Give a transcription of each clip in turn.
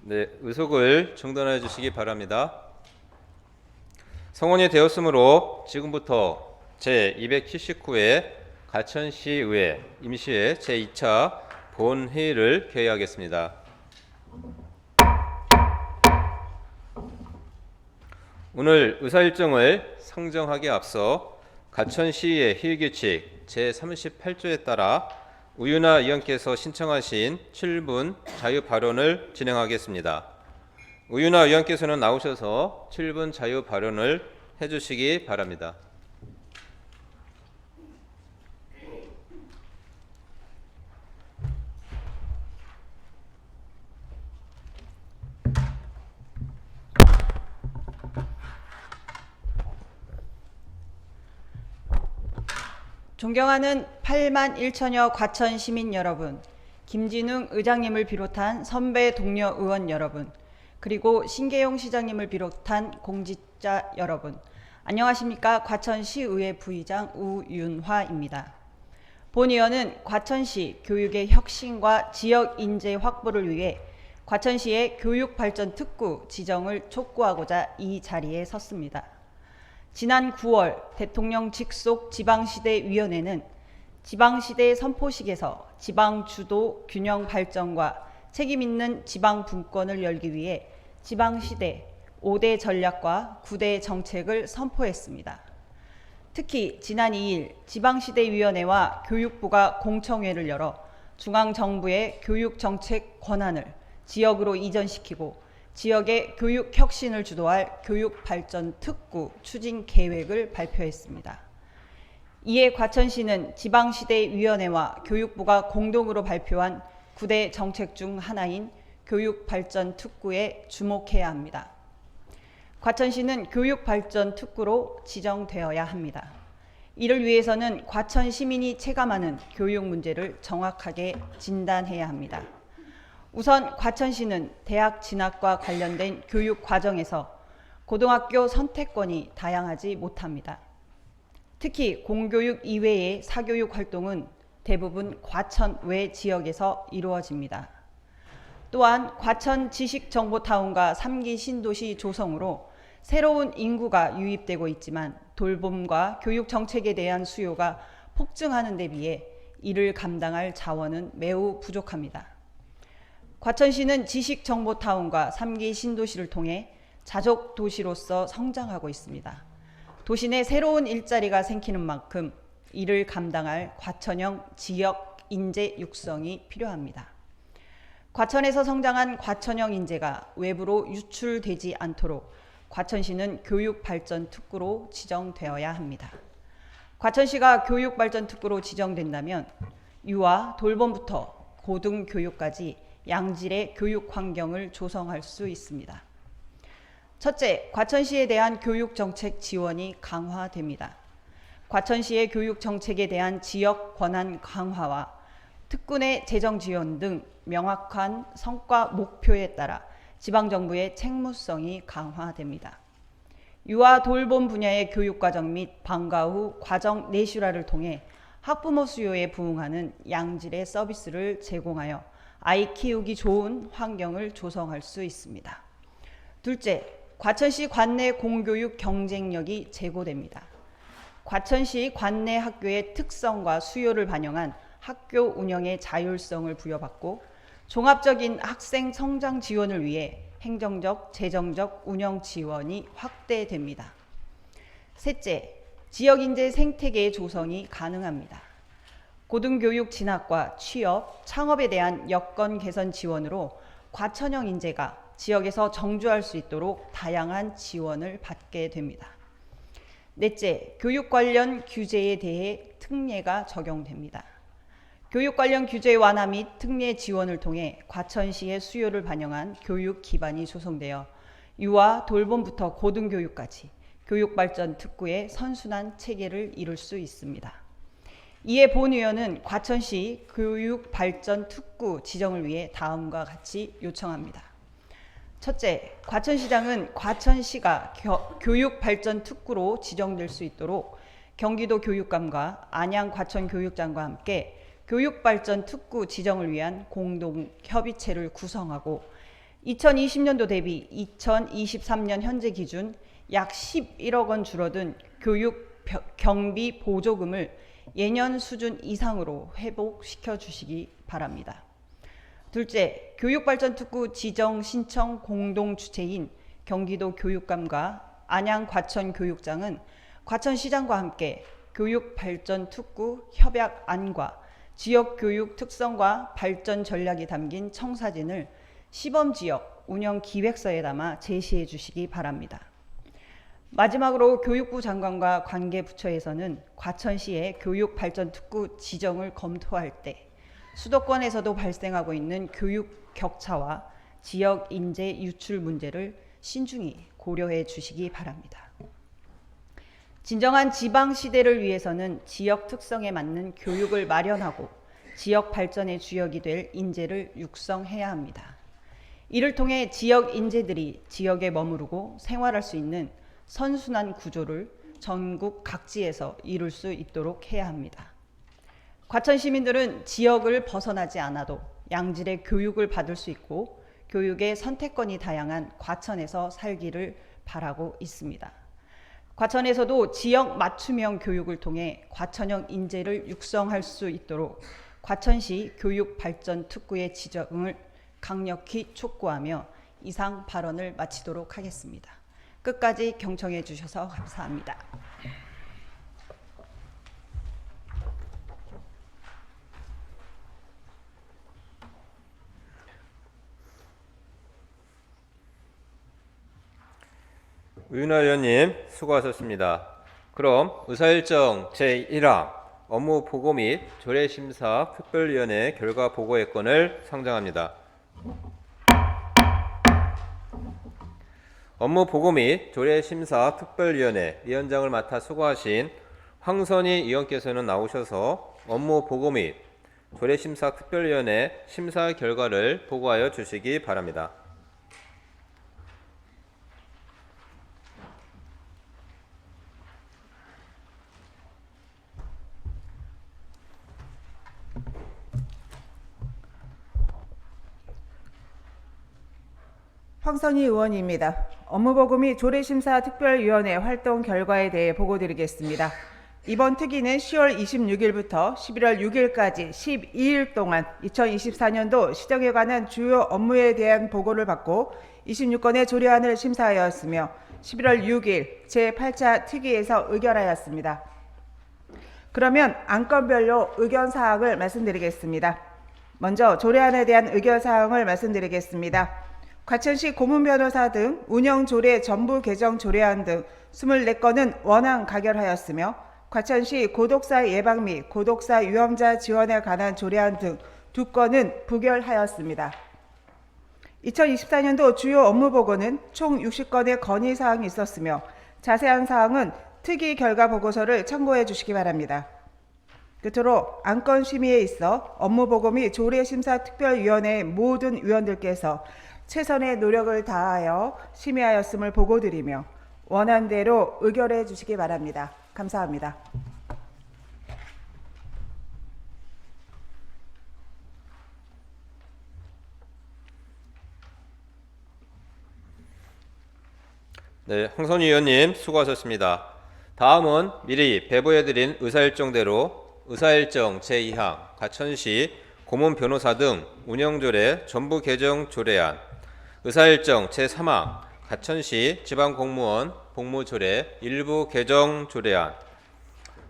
네, 의속을 중단해 주시기 바랍니다. 성원이 되었으므로 지금부터 제279회 가천시의회 임시회 제2차 본회의를 개회하겠습니다. 오늘 의사일정을 상정하기에 앞서 가천시의 회의규칙 제38조에 따라 우윤아 의원께서 신청하신 7분 자유발언을 진행하겠습니다. 우윤아 의원께서는 나오셔서 7분 자유발언을 해주시기 바랍니다. 존경하는 8만 1천여 과천 시민 여러분, 김진웅 의장님을 비롯한 선배 동료 의원 여러분, 그리고 신계용 시장님을 비롯한 공직자 여러분, 안녕하십니까? 과천시의회 부의장 우윤화입니다. 본의원은 과천시 교육의 혁신과 지역 인재 확보를 위해 과천시의 교육발전특구 지정을 촉구하고자 이 자리에 섰습니다. 지난 9월 대통령 직속 지방시대위원회는 지방시대 선포식에서 지방주도 균형 발전과 책임있는 지방분권을 열기 위해 지방시대 5대 전략과 9대 정책을 선포했습니다. 특히 지난 2일 지방시대위원회와 교육부가 공청회를 열어 중앙정부의 교육정책 권한을 지역으로 이전시키고 지역의 교육 혁신을 주도할 교육발전특구 추진 계획을 발표했습니다. 이에 과천시는 지방시대위원회와 교육부가 공동으로 발표한 9대 정책 중 하나인 교육발전특구에 주목해야 합니다. 과천시는 교육발전특구로 지정되어야 합니다. 이를 위해서는 과천 시민이 체감하는 교육 문제를 정확하게 진단해야 합니다. 우선 과천시는 대학 진학과 관련된 교육 과정에서 고등학교 선택권이 다양하지 못합니다. 특히 공교육 이외의 사교육 활동은 대부분 과천 외 지역에서 이루어집니다. 또한 과천 지식정보타운과 3기 신도시 조성으로 새로운 인구가 유입되고 있지만 돌봄과 교육 정책에 대한 수요가 폭증하는 데 비해 이를 감당할 자원은 매우 부족합니다. 과천시는 지식정보타운과 3기 신도시를 통해 자족도시로서 성장하고 있습니다. 도시 내 새로운 일자리가 생기는 만큼 이를 감당할 과천형 지역 인재 육성이 필요합니다. 과천에서 성장한 과천형 인재가 외부로 유출되지 않도록 과천시는 교육발전특구로 지정되어야 합니다. 과천시가 교육발전특구로 지정된다면 유아, 돌봄부터 고등교육까지 양질의 교육 환경을 조성할 수 있습니다. 첫째, 과천시에 대한 교육 정책 지원이 강화됩니다. 과천시의 교육 정책에 대한 지역 권한 강화와 특구 내 재정 지원 등 명확한 성과 목표에 따라 지방정부의 책무성이 강화됩니다. 유아 돌봄 분야의 교육과정 및 방과 후 과정 내실화를 통해 학부모 수요에 부응하는 양질의 서비스를 제공하여 아이 키우기 좋은 환경을 조성할 수 있습니다. 둘째, 과천시 관내 공교육 경쟁력이 제고됩니다. 과천시 관내 학교의 특성과 수요를 반영한 학교 운영의 자율성을 부여받고 종합적인 학생 성장 지원을 위해 행정적, 재정적 운영 지원이 확대됩니다. 셋째, 지역인재 생태계 조성이 가능합니다. 고등교육 진학과 취업, 창업에 대한 여건 개선 지원으로 과천형 인재가 지역에서 정주할 수 있도록 다양한 지원을 받게 됩니다. 넷째, 교육 관련 규제에 대해 특례가 적용됩니다. 교육 관련 규제 완화 및 특례 지원을 통해 과천시의 수요를 반영한 교육 기반이 조성되어 유아, 돌봄부터 고등교육까지 교육발전 특구의 선순환 체계를 이룰 수 있습니다. 이에 본의원은 과천시 교육발전특구 지정을 위해 다음과 같이 요청합니다. 첫째, 과천시장은 과천시가 교육발전특구로 지정될 수 있도록 경기도 교육감과 안양 과천교육장과 함께 교육발전특구 지정을 위한 공동협의체를 구성하고 2020년도 대비 2023년 현재 기준 약 11억 원 줄어든 교육 경비 보조금을 예년 수준 이상으로 회복시켜 주시기 바랍니다. 둘째, 교육발전특구 지정 신청 공동 주체인 경기도 교육감과 안양 과천교육장은 과천시장과 함께 교육발전특구 협약안과 지역교육 특성과 발전 전략이 담긴 청사진을 시범지역 운영기획서에 담아 제시해 주시기 바랍니다. 마지막으로 교육부 장관과 관계부처에서는 과천시의 교육발전특구 지정을 검토할 때 수도권에서도 발생하고 있는 교육 격차와 지역 인재 유출 문제를 신중히 고려해 주시기 바랍니다. 진정한 지방 시대를 위해서는 지역 특성에 맞는 교육을 마련하고 지역 발전의 주역이 될 인재를 육성해야 합니다. 이를 통해 지역 인재들이 지역에 머무르고 생활할 수 있는 선순환 구조를 전국 각지에서 이룰 수 있도록 해야 합니다. 과천 시민들은 지역을 벗어나지 않아도 양질의 교육을 받을 수 있고 교육의 선택권이 다양한 과천에서 살기를 바라고 있습니다. 과천에서도 지역 맞춤형 교육을 통해 과천형 인재를 육성할 수 있도록 과천시 교육발전특구의 지정을 강력히 촉구하며 이상 발언을 마치도록 하겠습니다. 끝까지 경청해 주셔서 감사합니다. 우윤아 의원님 수고하셨습니다. 그럼 의사일정 제1항 업무 보고 및 조례심사 특별위원회 결과 보고의 건을 상정합니다. 업무 보고 및 조례심사 특별위원회 위원장을 맡아 수고하신 황선희 의원께서는 나오셔서 업무 보고 및 조례심사 특별위원회 심사 결과를 보고하여 주시기 바랍니다. 황선희 의원입니다. 업무보고 및 조례심사 특별위원회 활동 결과에 대해 보고드리겠습니다. 이번 특위는 10월 26일부터 11월 6일까지 12일 동안 2024년도 시정에 관한 주요 업무에 대한 보고를 받고 26건의 조례안을 심사하였으며 11월 6일 제8차 특위에서 의결하였습니다. 그러면 안건별로 의견사항을 말씀드리겠습니다. 먼저 조례안에 대한 의견사항을 말씀드리겠습니다. 과천시 고문변호사 등 운영조례 전부 개정 조례안 등 24건은 원안 가결하였으며 과천시 고독사 예방 및 고독사 위험자 지원에 관한 조례안 등 2건은 부결하였습니다. 2024년도 주요 업무보고는 총 60건의 건의사항이 있었으며 자세한 사항은 특위 결과 보고서를 참고해 주시기 바랍니다. 끝으로 안건 심의에 있어 업무보고 및 조례심사특별위원회의 모든 위원들께서 최선의 노력을 다하여 심의하였음을 보고드리며 원안대로 의결해 주시기 바랍니다. 감사합니다. 네, 황선희 의원님 수고하셨습니다. 다음은 미리 배부해드린 의사일정대로 의사일정 제2항 과천시 고문변호사 등 운영조례 전부 개정 조례안, 의사일정 제3항 과천시 지방공무원 복무조례 일부 개정 조례안,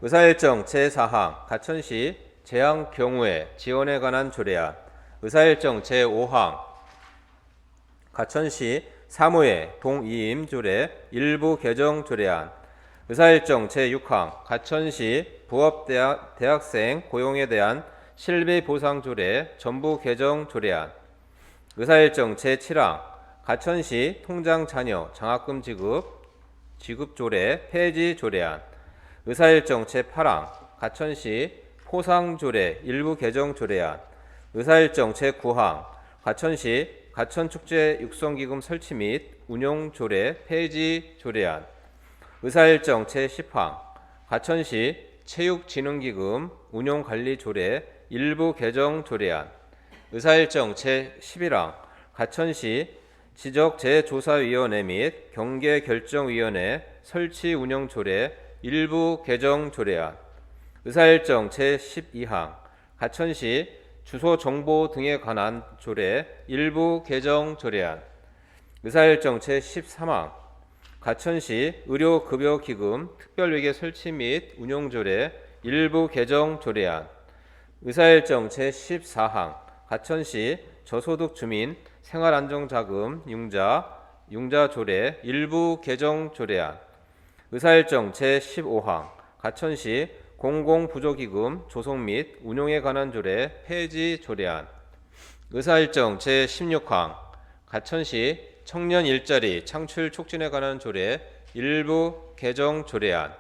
의사일정 제4항 과천시 재앙경우에 지원에 관한 조례안, 의사일정 제5항 과천시 사무회 동이임 조례 일부 개정 조례안, 의사일정 제6항 과천시 부업대학생 고용에 대한 실비 보상 조례 전부 개정 조례안, 의사일정 제7항 과천시 통장 자녀 장학금 지급 조례 폐지 조례안, 의사일정 제8항 과천시 포상 조례 일부 개정 조례안, 의사일정 제9항 과천시 과천축제 육성기금 설치 및 운용 조례 폐지 조례안, 의사일정 제10항 과천시 체육진흥기금 운용관리 조례 일부 개정 조례안, 의사일정 제11항 과천시 지적재조사위원회 및 경계결정위원회 설치 운영 조례 일부 개정 조례안, 의사일정 제12항 가천시 주소 정보 등에 관한 조례 일부 개정 조례안, 의사일정 제13항 가천시 의료급여기금 특별회계 설치 및 운용 조례 일부 개정 조례안, 의사일정 제14항 가천시 저소득 주민 생활안정자금 융자 조례 일부 개정 조례안, 의사일정 제15항 가천시 공공부조기금 조속 및 운용에 관한 조례 폐지 조례안, 의사일정 제16항 가천시 청년 일자리 창출 촉진에 관한 조례 일부 개정 조례안,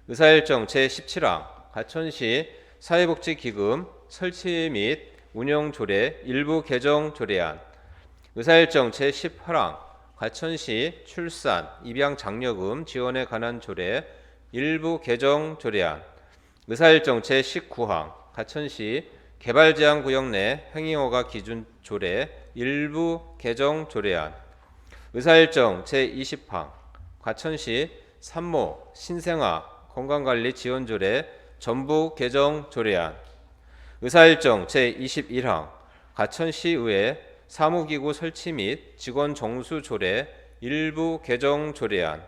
의사일정 제17항 가천시 사회복지기금 설치 및 운영 조례 일부 개정 조례안, 의사일정 제18항 가천시 출산 입양 장려금 지원에 관한 조례 일부 개정 조례안, 의사일정 제19항 가천시 개발제한구역 내 행위허가 기준 조례 일부 개정 조례안, 의사일정 제20항 가천시 산모 신생아 건강관리 지원 조례 전부 개정 조례안, 의사일정 제21항 가천시의회 사무기구 설치 및 직원 정수 조례 일부 개정 조례안,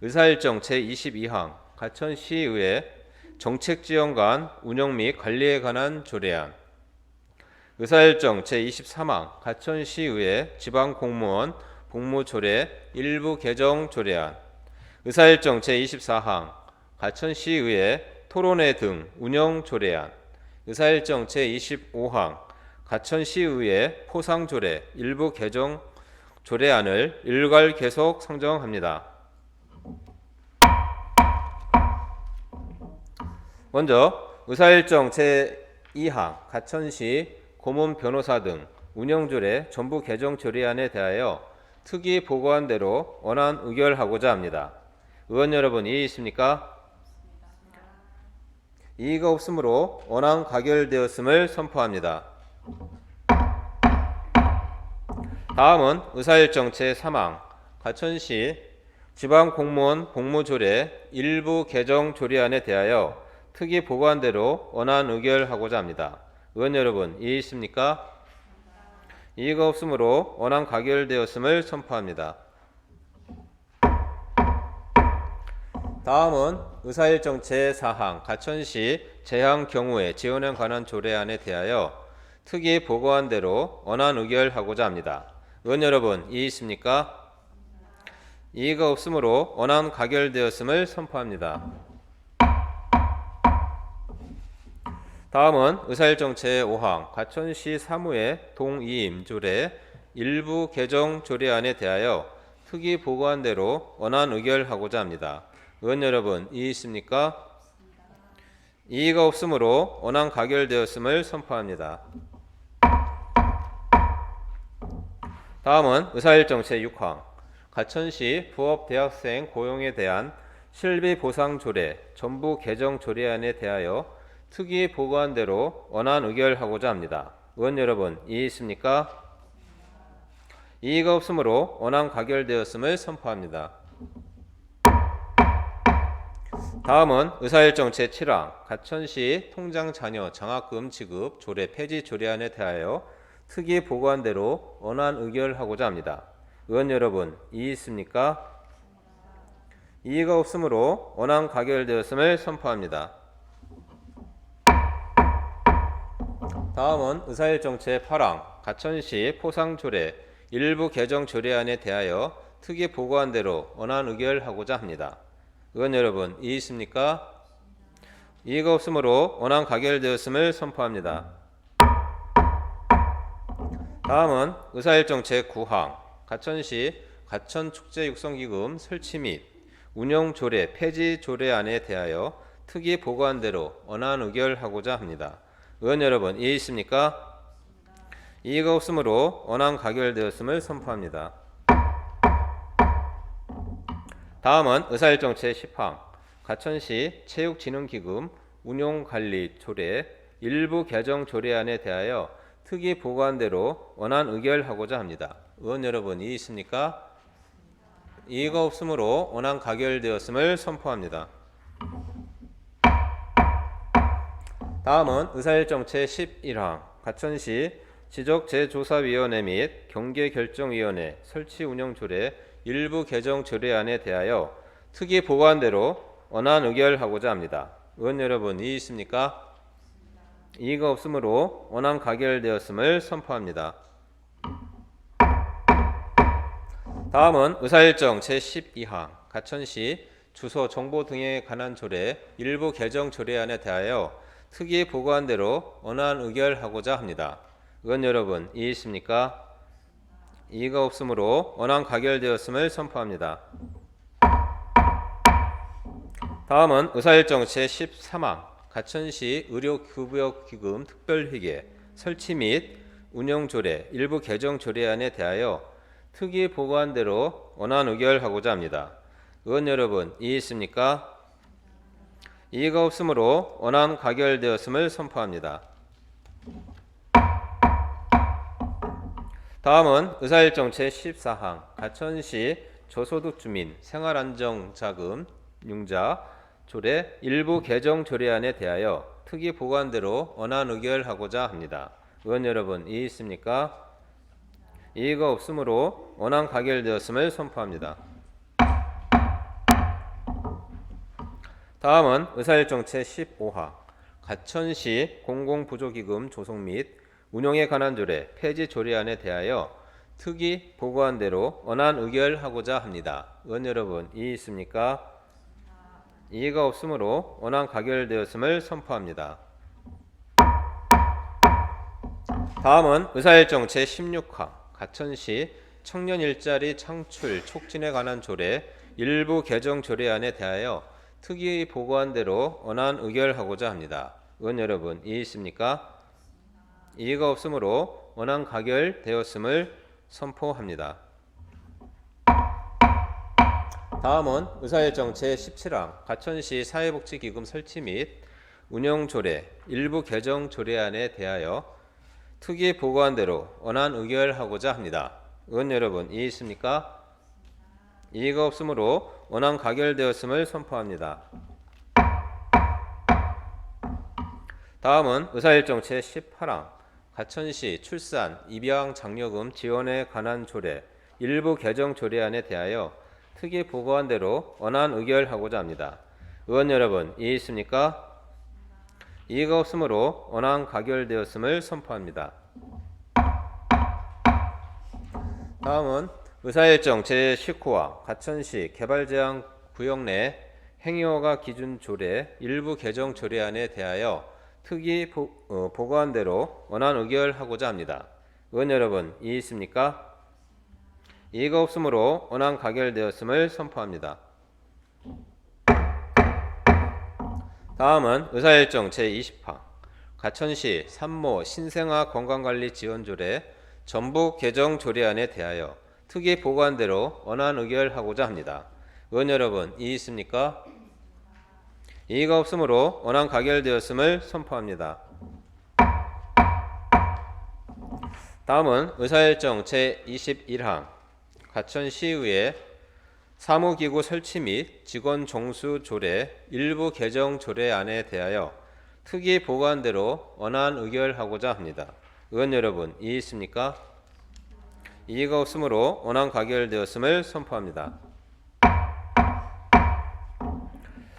의사일정 제22항 가천시의회 정책지원관 운영 및 관리에 관한 조례안, 의사일정 제23항 가천시의회 지방공무원 복무조례 일부 개정 조례안, 의사일정 제24항 가천시의회 토론회 등 운영 조례안, 의사일정 제25항 가천시의회 포상조례 일부 개정 조례안을 일괄 계속 상정합니다. 먼저 의사일정 제2항 가천시 고문 변호사 등 운영조례 전부 개정 조례안에 대하여 특위 보고한 대로 원안 의결하고자 합니다. 의원 여러분 이의 있습니까? 이의가 없으므로 원안 가결되었음을 선포합니다. 다음은 의사일정 제3항 가천시 지방공무원 복무조례 일부 개정 조례안에 대하여 특위 보고한 대로 원안 의결하고자 합니다. 의원 여러분 이의 있습니까? 이의가 없으므로 원안 가결되었음을 선포합니다. 다음은 의사일정 제4항 가천시 재항 경우에 지원에 관한 조례안에 대하여 특위 보고한 대로 원안 의결하고자 합니다. 의원 여러분 이의 있습니까? 이의가 없으므로 원안 가결되었음을 선포합니다. 다음은 의사일정 제5항 가천시 사무의 동이임 조례 일부 개정 조례안에 대하여 특위 보고한 대로 원안 의결하고자 합니다. 의원 여러분 이의 있습니까? 이의가 없으므로 원안 가결되었음을 선포합니다. 다음은 의사일정 제6항 가천시 부업대학생 고용에 대한 실비 보상 조례 전부 개정 조례안에 대하여 특위 보고한 대로 원안 의결하고자 합니다. 의원 여러분 이의 있습니까? 이의가 없으므로 원안 가결되었음을 선포합니다. 다음은 의사일정 제7항 가천시 통장 자녀 장학금 지급 조례 폐지 조례안에 대하여 특위 보고한 대로 원안 의결하고자 합니다. 의원 여러분 이의 있습니까? 이의가 없으므로 원안 가결되었음을 선포합니다. 다음은 의사일정 제8항 가천시 포상조례 일부 개정 조례안에 대하여 특위 보고한 대로 원안 의결하고자 합니다. 의원 여러분 이의 있습니까? 이의가 없으므로 원안 가결되었음을 선포합니다. 다음은 의사일정 제9항 가천시 가천축제육성기금 설치 및 운영 조례 폐지 조례안에 대하여 특위 보고한 대로 원안 의결하고자 합니다. 의원 여러분 이의 있습니까? 이의가 없으므로 원안 가결되었음을 선포합니다. 다음은 의사일정 제10항 가천시 체육진흥기금 운용관리 조례 일부 개정 조례안에 대하여 특위 보고한 대로 원안 의결하고자 합니다. 의원 여러분, 이의 있습니까? 이의가 없으므로 원안 가결되었음을 선포합니다. 다음은 의사일정 제11항 가천시 지적재조사위원회 및 경계결정위원회 설치 운영 조례 일부 개정 조례안에 대하여 특위 보고한대로 원안 의결하고자 합니다. 의원 여러분, 이의 있습니까? 이의가 없으므로 원안 가결되었음을 선포합니다. 다음은 의사일정 제12항 가천시 주소 정보 등에 관한 조례 일부 개정 조례안에 대하여 특위 보고한 대로 원안 의결하고자 합니다. 의원 여러분, 이의 있습니까? 이의가 없으므로 원안 가결되었음을 선포합니다. 다음은 의사일정 제13항 가천시 의료급여기금 특별회계 설치 및 운영조례 일부 개정 조례안에 대하여 특위 보고한 대로 원안 의결하고자 합니다. 의원 여러분, 이의 있습니까? 이의가 없으므로 원안 가결되었음을 선포합니다. 다음은 의사일정 제14항 가천시 저소득주민 생활안정자금 융자 조례 일부 개정 조례안에 대하여 특위 보고한대로 원안 의결하고자 합니다. 의원 여러분, 이의 있습니까? 이의가 없으므로 원안 가결되었음을 선포합니다. 다음은 의사일정 제15항 가천시 공공부조기금 조성 및 운영에 관한 조례 폐지 조례안에 대하여 특위 보고한 대로 원안 의결하고자 합니다. 의원 여러분, 이의 있습니까? 이의가 없으므로 원안 가결되었음을 선포합니다. 다음은 의사일정 제16항 가천시 청년 일자리 창출 촉진에 관한 조례 일부 개정 조례안에 대하여 특위 보고한 대로 원안 의결하고자 합니다. 의원 여러분, 이의 있습니까? 이의가 없으므로 원안 가결되었음을 선포합니다. 다음은 의사일정 제17항 가천시 사회복지기금 설치 및 운영조례 일부 개정 조례안에 대하여 특위 보고한 대로 원안 의결하고자 합니다. 의원 여러분, 이의 있습니까? 이의가 없으므로 원안 가결되었음을 선포합니다. 다음은 의사일정 제18항 가천시 출산 입양 장려금 지원에 관한 조례 일부 개정 조례안에 대하여 특위 보고한 대로 원안 의결하고자 합니다. 의원 여러분, 이의 있습니까? 이의가 없으므로 원안 가결되었음을 선포합니다. 다음은 의사일정 제19항 가천시 개발제한 구역 내 행위허가 기준 조례 일부 개정 조례안에 대하여 특위 보고한 대로 원안 의결하고자 합니다. 의원 여러분, 이의 있습니까? 이의가 없으므로 원안 가결되었음을 선포합니다. 다음은 의사일정 제20항 가천시 산모 신생아 건강관리 지원조례 전부 개정 조례안에 대하여 특위 보고한 대로 원안 의결하고자 합니다. 의원 여러분, 이의 있습니까? 이의가 없으므로 원안 가결되었음을 선포합니다. 다음은 의사일정 제21항 가천시의회 사무기구 설치 및 직원 정수 조례 일부 개정 조례안에 대하여 특위 보고한 대로 원안 의결하고자 합니다. 의원 여러분, 이의 있습니까? 이의가 없으므로 원안 가결되었음을 선포합니다.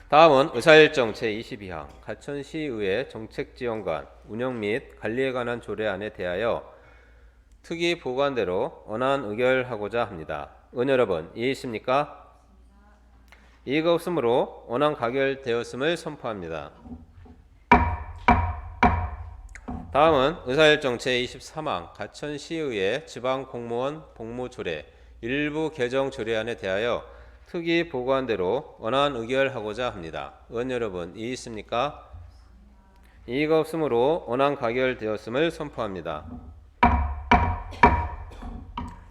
다음은 의사일정 제22항 가천시의회 정책지원관 운영 및 관리에 관한 조례안에 대하여 특위 보고한 대로 원안 의결하고자 합니다. 의원 여러분, 이의 있습니까? 이의가 없으므로 원안 가결되었음을 선포합니다. 다음은 의사일정 제23항 가천시의회 지방공무원 복무조례 일부 개정 조례안에 대하여 특위 보고한 대로 원안 의결하고자 합니다. 의원 여러분, 이의 있습니까? 이의가 없으므로 원안 가결되었음을 선포합니다.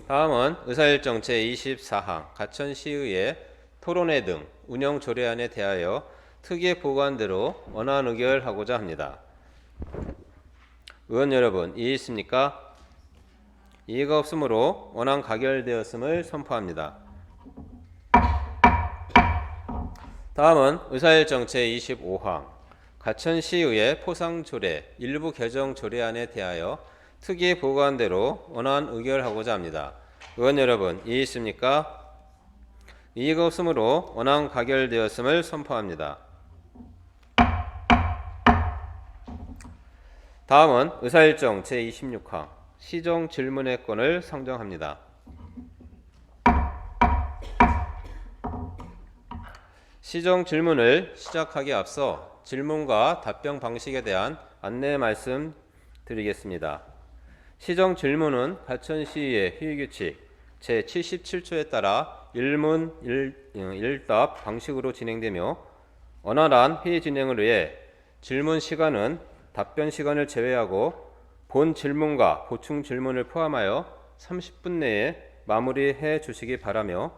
다음은 의사일정 제24항 가천시의회 토론회 등 운영 조례안에 대하여 특위 보고한 대로 원안 의결하고자 합니다. 의원 여러분, 이의 있습니까? 이의가 없으므로 원안 가결되었음을 선포합니다. 다음은 의사일정 제25항 과천시의회 포상조례 일부 개정 조례안에 대하여 특위 보고한 대로 원안 의결하고자 합니다. 의원 여러분, 이의 있습니까? 이의가 없으므로 원안 가결되었음을 선포합니다. 다음은 의사일정 제26항 시정 질문의 건을 상정합니다. 시정 질문을 시작하기에 앞서 질문과 답변 방식에 대한 안내 말씀 드리겠습니다. 시정 질문은 과천시의 회의규칙 제77조에 따라 일문 일답 방식으로 진행되며 원활한 회의 진행을 위해 질문 시간은 답변 시간을 제외하고 본 질문과 보충 질문을 포함하여 30분 내에 마무리해 주시기 바라며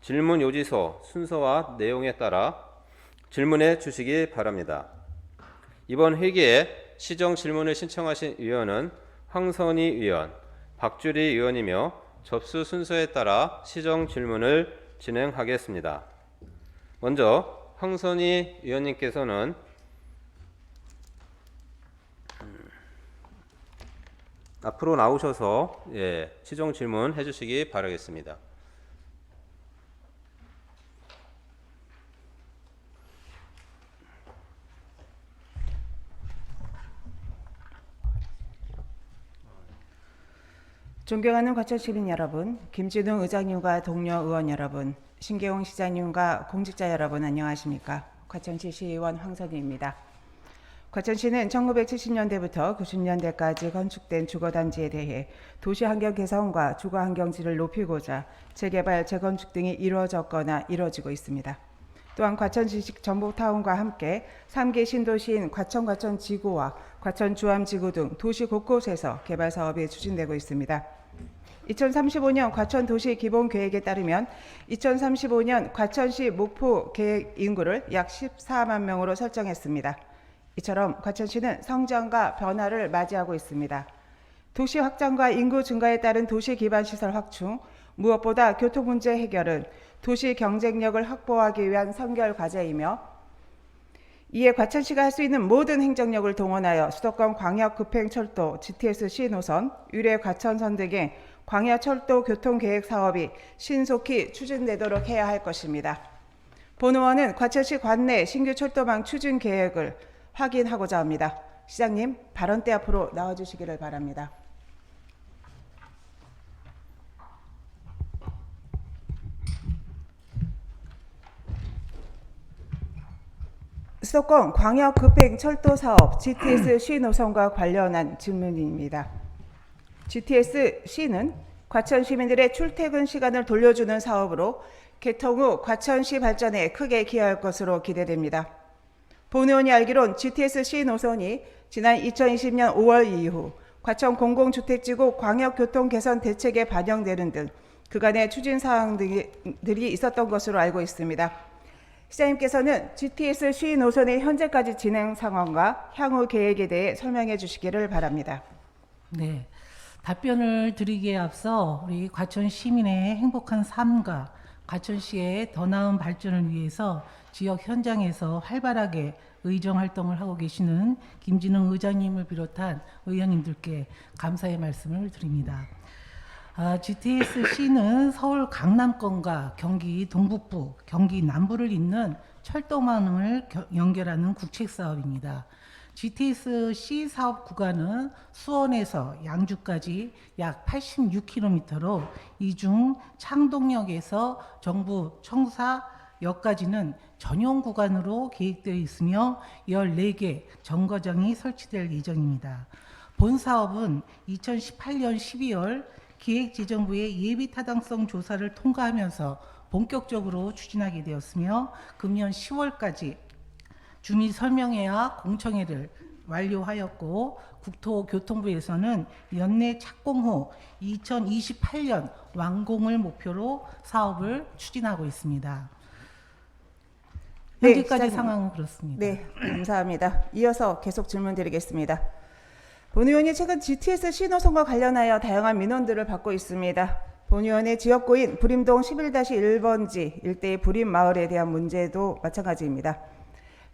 질문 요지서 순서와 내용에 따라 질문해 주시기 바랍니다. 이번 회기에 시정 질문을 신청하신 의원은 황선희 의원, 박주리 의원이며 접수 순서에 따라 시정 질문을 진행하겠습니다. 먼저 황선희 의원님께서는 앞으로 나오셔서 시정 질문 해주시기 바라겠습니다. 존경하는 과천시민 여러분, 김진웅 의장님과 동료 의원 여러분, 신계홍 시장님과 공직자 여러분 안녕하십니까? 과천시 시의원 황선희입니다. 과천시는 1970년대부터 90년대까지 건축된 주거단지에 대해 도시환경 개선과 주거환경질을 높이고자 재개발, 재건축 등이 이루어졌거나 이루어지고 있습니다. 또한 과천시식 전북타운과 함께 3기 신도시인 과천지구와 과천주암지구 등 도시 곳곳에서 개발 사업이 추진되고 있습니다. 2035년 과천도시 기본계획에 따르면 2035년 과천시 목표 계획 인구를 약 14만 명으로 설정했습니다. 이처럼 과천시는 성장과 변화를 맞이하고 있습니다. 도시 확장과 인구 증가에 따른 도시 기반 시설 확충, 무엇보다 교통 문제 해결은 도시 경쟁력을 확보하기 위한 선결 과제이며 이에 과천시가 할 수 있는 모든 행정력을 동원하여 수도권 광역급행철도 GTS-C 노선, 유래 과천선 등의 광야철도 교통계획 사업이 신속히 추진되도록 해야 할 것입니다. 본 의원은 과천시 관내 신규 철도망 추진 계획을 확인하고자 합니다. 시장님, 발언대 앞으로 나와주시기를 바랍니다. 수도권 광역급행철도사업 GTS-C 노선과 관련한 질문입니다. GTS-C는 과천 시민들의 출퇴근 시간을 돌려주는 사업으로 개통 후 과천시 발전에 크게 기여할 것으로 기대됩니다. 본 의원이 알기론 GTS-C 노선이 지난 2020년 5월 이후 과천 공공주택지구 광역교통 개선 대책에 반영되는 등 그간의 추진 사항들이 있었던 것으로 알고 있습니다. 시장님께서는 GTS-C 노선의 현재까지 진행 상황과 향후 계획에 대해 설명해 주시기를 바랍니다. 네, 답변을 드리기에 앞서 우리 과천 시민의 행복한 삶과 과천시의 더 나은 발전을 위해서 지역 현장에서 활발하게 의정 활동을 하고 계시는 김진웅 의장님을 비롯한 의원님들께 감사의 말씀을 드립니다. GTS-C는 서울 강남권과 경기 동북부, 경기 남부를 잇는 철도망을 연결하는 국책 사업입니다. GTS-C 사업 구간은 수원에서 양주까지 약 86km로 이 중 창동역에서 정부 청사역까지는 전용 구간으로 계획되어 있으며 14개 정거장이 설치될 예정입니다. 본 사업은 2018년 12월 기획재정부의 예비타당성 조사를 통과하면서 본격적으로 추진하게 되었으며 금년 10월까지 주민 설명회와 공청회를 완료하였고 국토교통부에서는 연내 착공 후 2028년 완공을 목표로 사업을 추진하고 있습니다. 현재까지 시장님. 상황은 그렇습니다. 네, 감사합니다. 이어서 계속 질문 드리겠습니다. 본 의원이 최근 GTS 신호선과 관련하여 다양한 민원들을 받고 있습니다. 본 의원의 지역구인 부림동 11-1번지 일대의 부림마을에 대한 문제도 마찬가지입니다.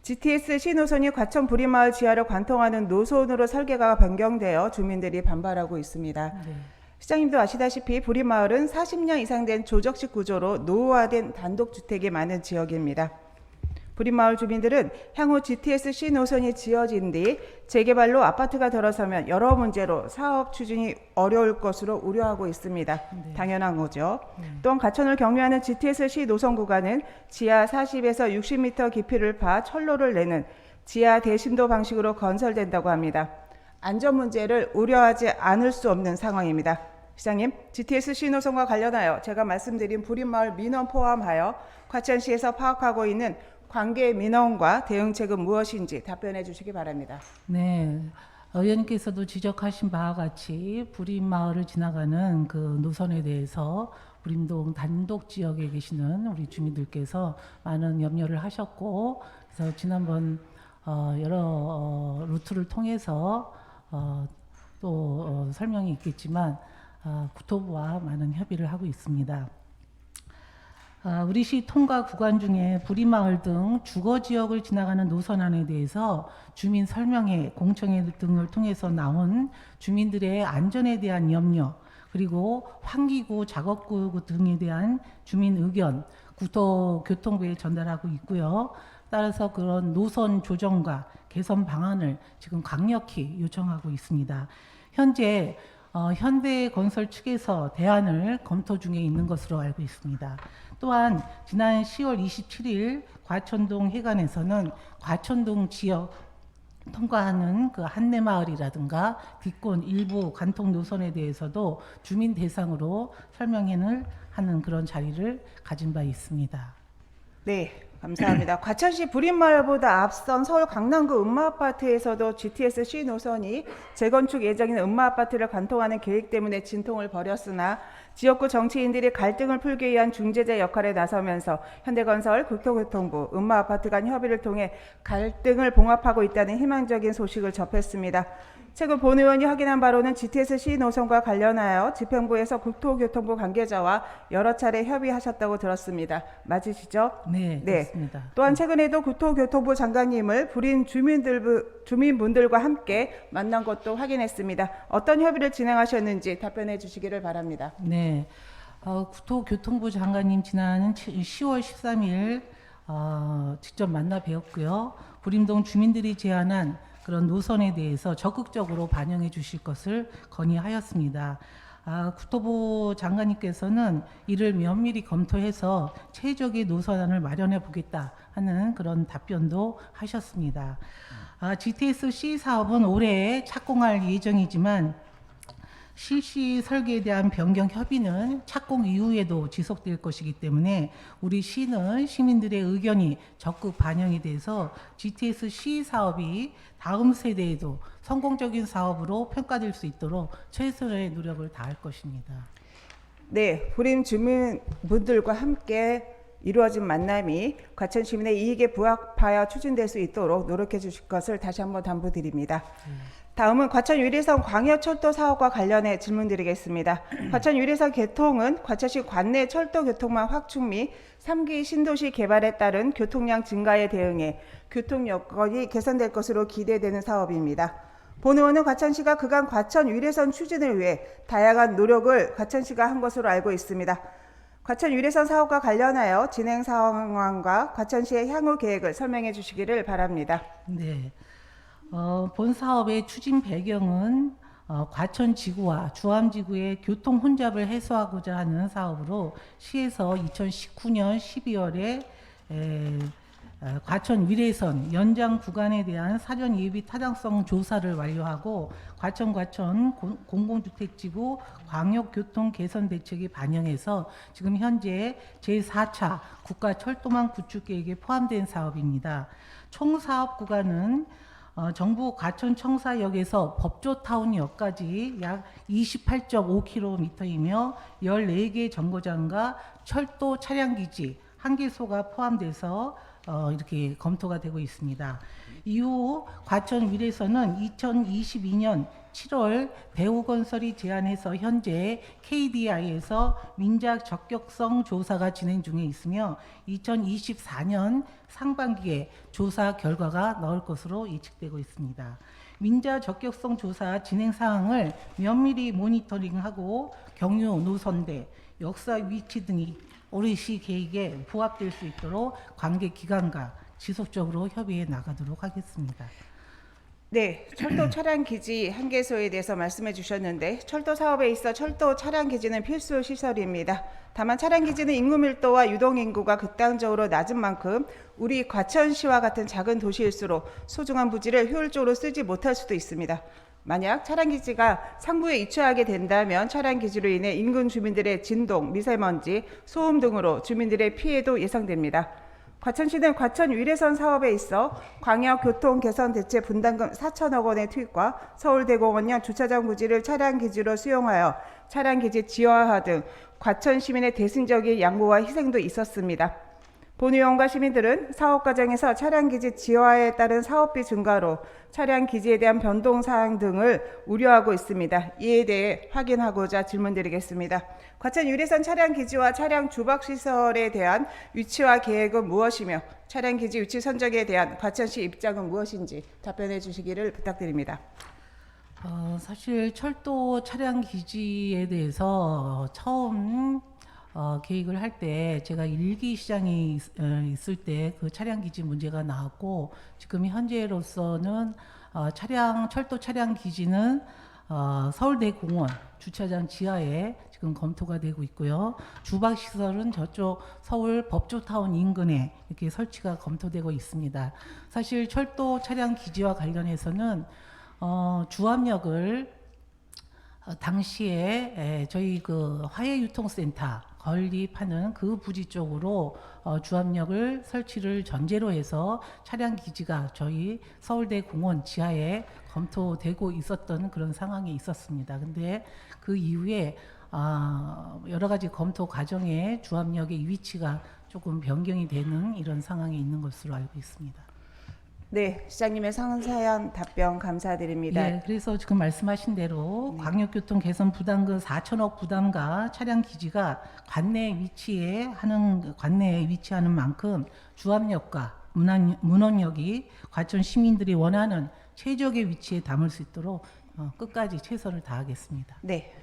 GTS 신호선이 과천 부림마을 지하를 관통하는 노선으로 설계가 변경되어 주민들이 반발하고 있습니다. 네. 시장님도 아시다시피 부림마을은 40년 이상 된 조적식 구조로 노후화된 단독주택이 많은 지역입니다. 부림마을 주민들은 향후 GTS 신호선이 지어진 뒤 재개발로 아파트가 들어서면 여러 문제로 사업 추진이 어려울 것으로 우려하고 있습니다. 네. 당연한 거죠. 또한 과천을 경유하는 GTS 신노선 구간은 지하 40에서 60m 깊이를 파 철로를 내는 지하 대심도 방식으로 건설된다고 합니다. 안전 문제를 우려하지 않을 수 없는 상황입니다. 시장님, GTS 신호선과 관련하여 제가 말씀드린 부림마을 민원 포함하여 과천시에서 파악하고 있는 관계 민원과 대응책은 무엇인지 답변해 주시기 바랍니다. 네, 의원님께서도 지적하신 바와 같이 부림마을을 지나가는 그 노선에 대해서 부림동 단독 지역에 계시는 우리 주민들께서 많은 염려를 하셨고, 그래서 지난번 여러 루트를 통해서 또 설명이 있겠지만 국토부와 많은 협의를 하고 있습니다. 우리 시 통과 구간 중에 부림마을 등 주거 지역을 지나가는 노선안에 대해서 주민 설명회, 공청회 등을 통해서 나온 주민들의 안전에 대한 염려, 그리고 환기구, 작업구 등에 대한 주민 의견, 국토교통부에 전달하고 있고요. 따라서 그런 노선 조정과 개선 방안을 지금 강력히 요청하고 있습니다. 현재 현대건설 측에서 대안을 검토 중에 있는 것으로 알고 있습니다. 또한 지난 10월 27일 과천동 해관에서는 과천동 지역 통과하는 그 한내마을이라든가 뒷권 일부 관통 노선에 대해서도 주민 대상으로 설명회를 하는 그런 자리를 가진 바 있습니다. 네, 감사합니다. 과천시 부림마을보다 앞선 서울 강남구 음마아파트에서도 GTS 신노선이 재건축 예정인 음마아파트를 관통하는 계획 때문에 진통을 벌였으나 지역구 정치인들이 갈등을 풀기 위한 중재자 역할에 나서면서 현대건설, 국토교통부, 음마아파트 간 협의를 통해 갈등을 봉합하고 있다는 희망적인 소식을 접했습니다. 최근 본 의원이 확인한 바로는 GTS 신노선과 관련하여 집행부에서 국토교통부 관계자와 여러 차례 협의하셨다고 들었습니다. 맞으시죠? 네, 그렇습니다. 또한 최근에도 국토교통부 장관님을 부린 주민분들과 함께 만난 것도 확인했습니다. 어떤 협의를 진행하셨는지 답변해 주시기를 바랍니다. 네, 국토교통부 장관님 지난 10월 13일 직접 만나 뵈었고요. 부림동 주민들이 제안한 그런 노선에 대해서 적극적으로 반영해 주실 것을 건의하였습니다. 국토부 장관님께서는 이를 면밀히 검토해서 최적의 노선안을 마련해 보겠다 하는 그런 답변도 하셨습니다. GTS-C 사업은 올해 착공할 예정이지만 실시 설계에 대한 변경 협의는 착공 이후에도 지속될 것이기 때문에 우리 시는 시민들의 의견이 적극 반영이 돼서 GTS-C 사업이 다음 세대에도 성공적인 사업으로 평가될 수 있도록 최선의 노력을 다할 것입니다. 네, 부림 주민분들과 함께 이루어진 만남이 과천 시민의 이익에 부합하여 추진될 수 있도록 노력해 주실 것을 다시 한번 당부드립니다. 다음은 과천 유리선 광역철도 사업과 관련해 질문드리겠습니다. 과천 유리선 개통은 과천시 관내 철도 교통망 확충 및 3기 신도시 개발에 따른 교통량 증가에 대응해 교통 여건이 개선될 것으로 기대되는 사업입니다. 본 의원은 과천시가 그간 과천 유리선 추진을 위해 다양한 노력을 과천시가 한 것으로 알고 있습니다. 과천 유리선 사업과 관련하여 진행 상황과 과천시의 향후 계획을 설명해 주시기를 바랍니다. 네. 본 사업의 추진 배경은 과천 지구와 주암 지구의 교통 혼잡을 해소하고자 하는 사업으로 시에서 2019년 12월에 과천 위례선 연장 구간에 대한 사전 예비 타당성 조사를 완료하고 과천 공공주택지구 광역교통 개선 대책에 반영해서 지금 현재 제4차 국가철도망 구축 계획에 포함된 사업입니다. 총 사업 구간은 정부 과천 청사역에서 법조타운역까지 약 28.5km이며 14개 정거장과 철도 차량기지 1개소가 포함돼서 이렇게 검토가 되고 있습니다. 이후 과천 윌에서는 2022년 7월 대우건설이 제안해서 현재 KDI에서 민자 적격성 조사가 진행 중에 있으며 2024년 상반기에 조사 결과가 나올 것으로 예측되고 있습니다. 민자 적격성 조사 진행 사항을 면밀히 모니터링하고 경유 노선대, 역사 위치 등이 올해시 계획에 부합될 수 있도록 관계 기관과 지속적으로 협의해 나가도록 하겠습니다. 네, 철도 차량 기지 한계소에 대해서 말씀해 주셨는데 철도 사업에 있어 철도 차량 기지는 필수 시설입니다. 다만 차량 기지는 인구 밀도와 유동 인구가 극단적으로 낮은 만큼 우리 과천시와 같은 작은 도시일수록 소중한 부지를 효율적으로 쓰지 못할 수도 있습니다. 만약 차량 기지가 상부에 위치하게 된다면 차량 기지로 인해 인근 주민들의 진동, 미세먼지, 소음 등으로 주민들의 피해도 예상됩니다. 과천시는 과천 위례선 사업에 있어 광역교통개선대책 분담금 4천억 원의 투입과 서울대공원역 주차장 부지를 차량 기지로 수용하여 차량 기지 지하화 등 과천 시민의 대승적인 양보와 희생도 있었습니다. 본 의원과 시민들은 사업 과정에서 차량 기지 지하화에 따른 사업비 증가로 차량 기지에 대한 변동 사항 등을 우려하고 있습니다. 이에 대해 확인하고자 질문드리겠습니다. 과천 유례선 차량 기지와 차량 주박 시설에 대한 위치와 계획은 무엇이며 차량 기지 위치 선정에 대한 과천시 입장은 무엇인지 답변해 주시기를 부탁드립니다. 사실 철도 차량 기지에 대해서 처음 계획을 할 때 제가 일기 시장이 있을 때 그 차량 기지 문제가 나왔고 지금 현재로서는 철도 차량 기지는 서울대공원 주차장 지하에 지금 검토가 되고 있고요. 주박 시설은 저쪽 서울 법조타운 인근에 이렇게 설치가 검토되고 있습니다. 사실 철도 차량 기지와 관련해서는 주암역을 당시에 저희 그 화해유통센터 건립하는 그 부지 쪽으로 주암역을 설치를 전제로 해서 차량 기지가 저희 서울대 공원 지하에 검토되고 있었던 그런 상황이 있었습니다. 근데 그 이후에 여러 가지 검토 과정에 주암역의 위치가 조금 변경이 되는 이런 상황이 있는 것으로 알고 있습니다. 네, 시장님의 상세한 답변 감사드립니다. 예, 그래서 지금 말씀하신 대로 광역교통 개선 부담금 4천억 부담과 차량 기지가 관내에 위치하는 만큼 주암역과 문원역이 과천 시민들이 원하는 최적의 위치에 담을 수 있도록 끝까지 최선을 다하겠습니다. 네.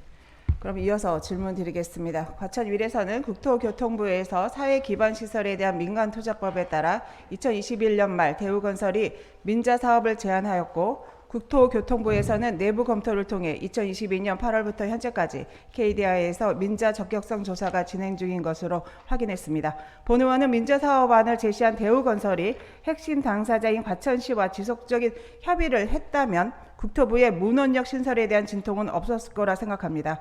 그럼 이어서 질문 드리겠습니다. 과천 위례선은 국토교통부에서 사회기반시설에 대한 민간투자법에 따라 2021년 말 대우건설이 민자 사업을 제안하였고 국토교통부에서는 내부 검토를 통해 2022년 8월부터 현재까지 KDI에서 민자 적격성 조사가 진행 중인 것으로 확인했습니다. 본 의원은 민자 사업안을 제시한 대우건설이 핵심 당사자인 과천시와 지속적인 협의를 했다면 국토부의 문원역 신설에 대한 진통은 없었을 거라 생각합니다.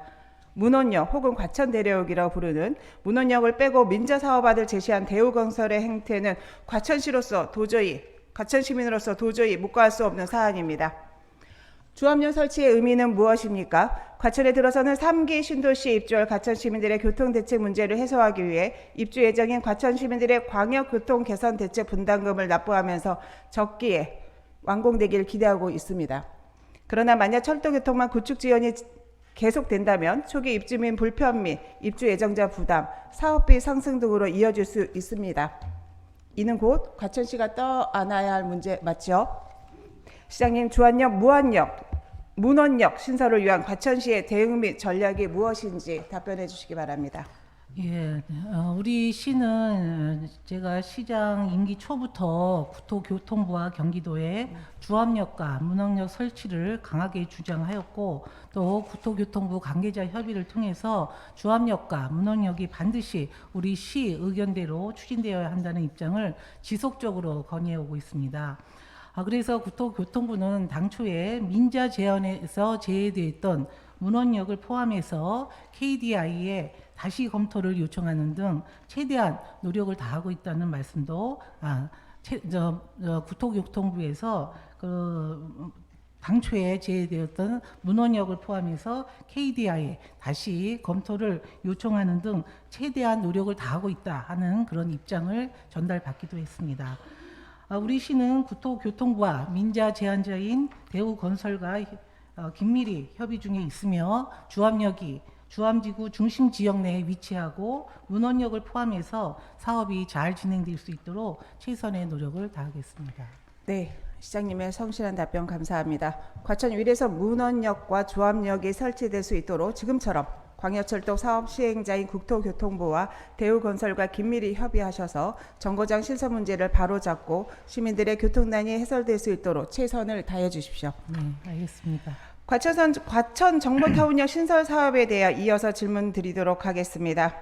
문원역 혹은 과천대로역이라고 부르는 문원역을 빼고 민자 사업안을 제시한 대우건설의 행태는 과천 시민으로서 도저히 묵과할 수 없는 사안입니다. 주암역 설치의 의미는 무엇입니까? 과천에 들어서는 3기 신도시에 입주할 과천 시민들의 교통대책 문제를 해소하기 위해 입주 예정인 과천 시민들의 광역교통개선대책 분담금을 납부하면서 적기에 완공되기를 기대하고 있습니다. 그러나 만약 철도교통망 구축 지연이 계속된다면 초기 입주민 불편 및 입주 예정자 부담, 사업비 상승 등으로 이어질 수 있습니다. 이는 곧 과천시가 떠안아야 할 문제 맞죠? 시장님, 주암역, 문원역 신설을 위한 과천시의 대응 및 전략이 무엇인지 답변해 주시기 바랍니다. 예, 우리 시는 제가 시장 임기 초부터 국토교통부와 경기도에 주암역과 문원역 설치를 강하게 주장하였고 또 국토교통부 관계자 협의를 통해서 주암역과 문원역이 반드시 우리 시 의견대로 추진되어야 한다는 입장을 지속적으로 건의해오고 있습니다. 그래서 국토교통부는 당초에 민자 제안에서 제외되었던 문원역을 포함해서 KDI에 다시 검토를 요청하는 등 최대한 노력을 다하고 있다는 말씀도 국토교통부에서 당초에 제외되었던 문원역을 포함해서 KDI에 다시 검토를 요청하는 등 최대한 노력을 다하고 있다 하는 그런 입장을 전달받기도 했습니다. 우리 시는 국토교통부와 민자 제안자인 대우건설과 긴밀히 협의 중에 있으며 주암역이 주암지구 중심 지역 내에 위치하고 문원역을 포함해서 사업이 잘 진행될 수 있도록 최선의 노력을 다하겠습니다. 네, 시장님의 성실한 답변 감사합니다. 과천 위례선 문원역과 주암역이 설치될 수 있도록 지금처럼 광역철도 사업 시행자인 국토교통부와 대우건설과 긴밀히 협의하셔서 정거장 신설 문제를 바로잡고 시민들의 교통난이 해소될 수 있도록 최선을 다해 주십시오. 네, 알겠습니다. 과천 정보타운역 신설 사업에 대해 이어서 질문 드리도록 하겠습니다.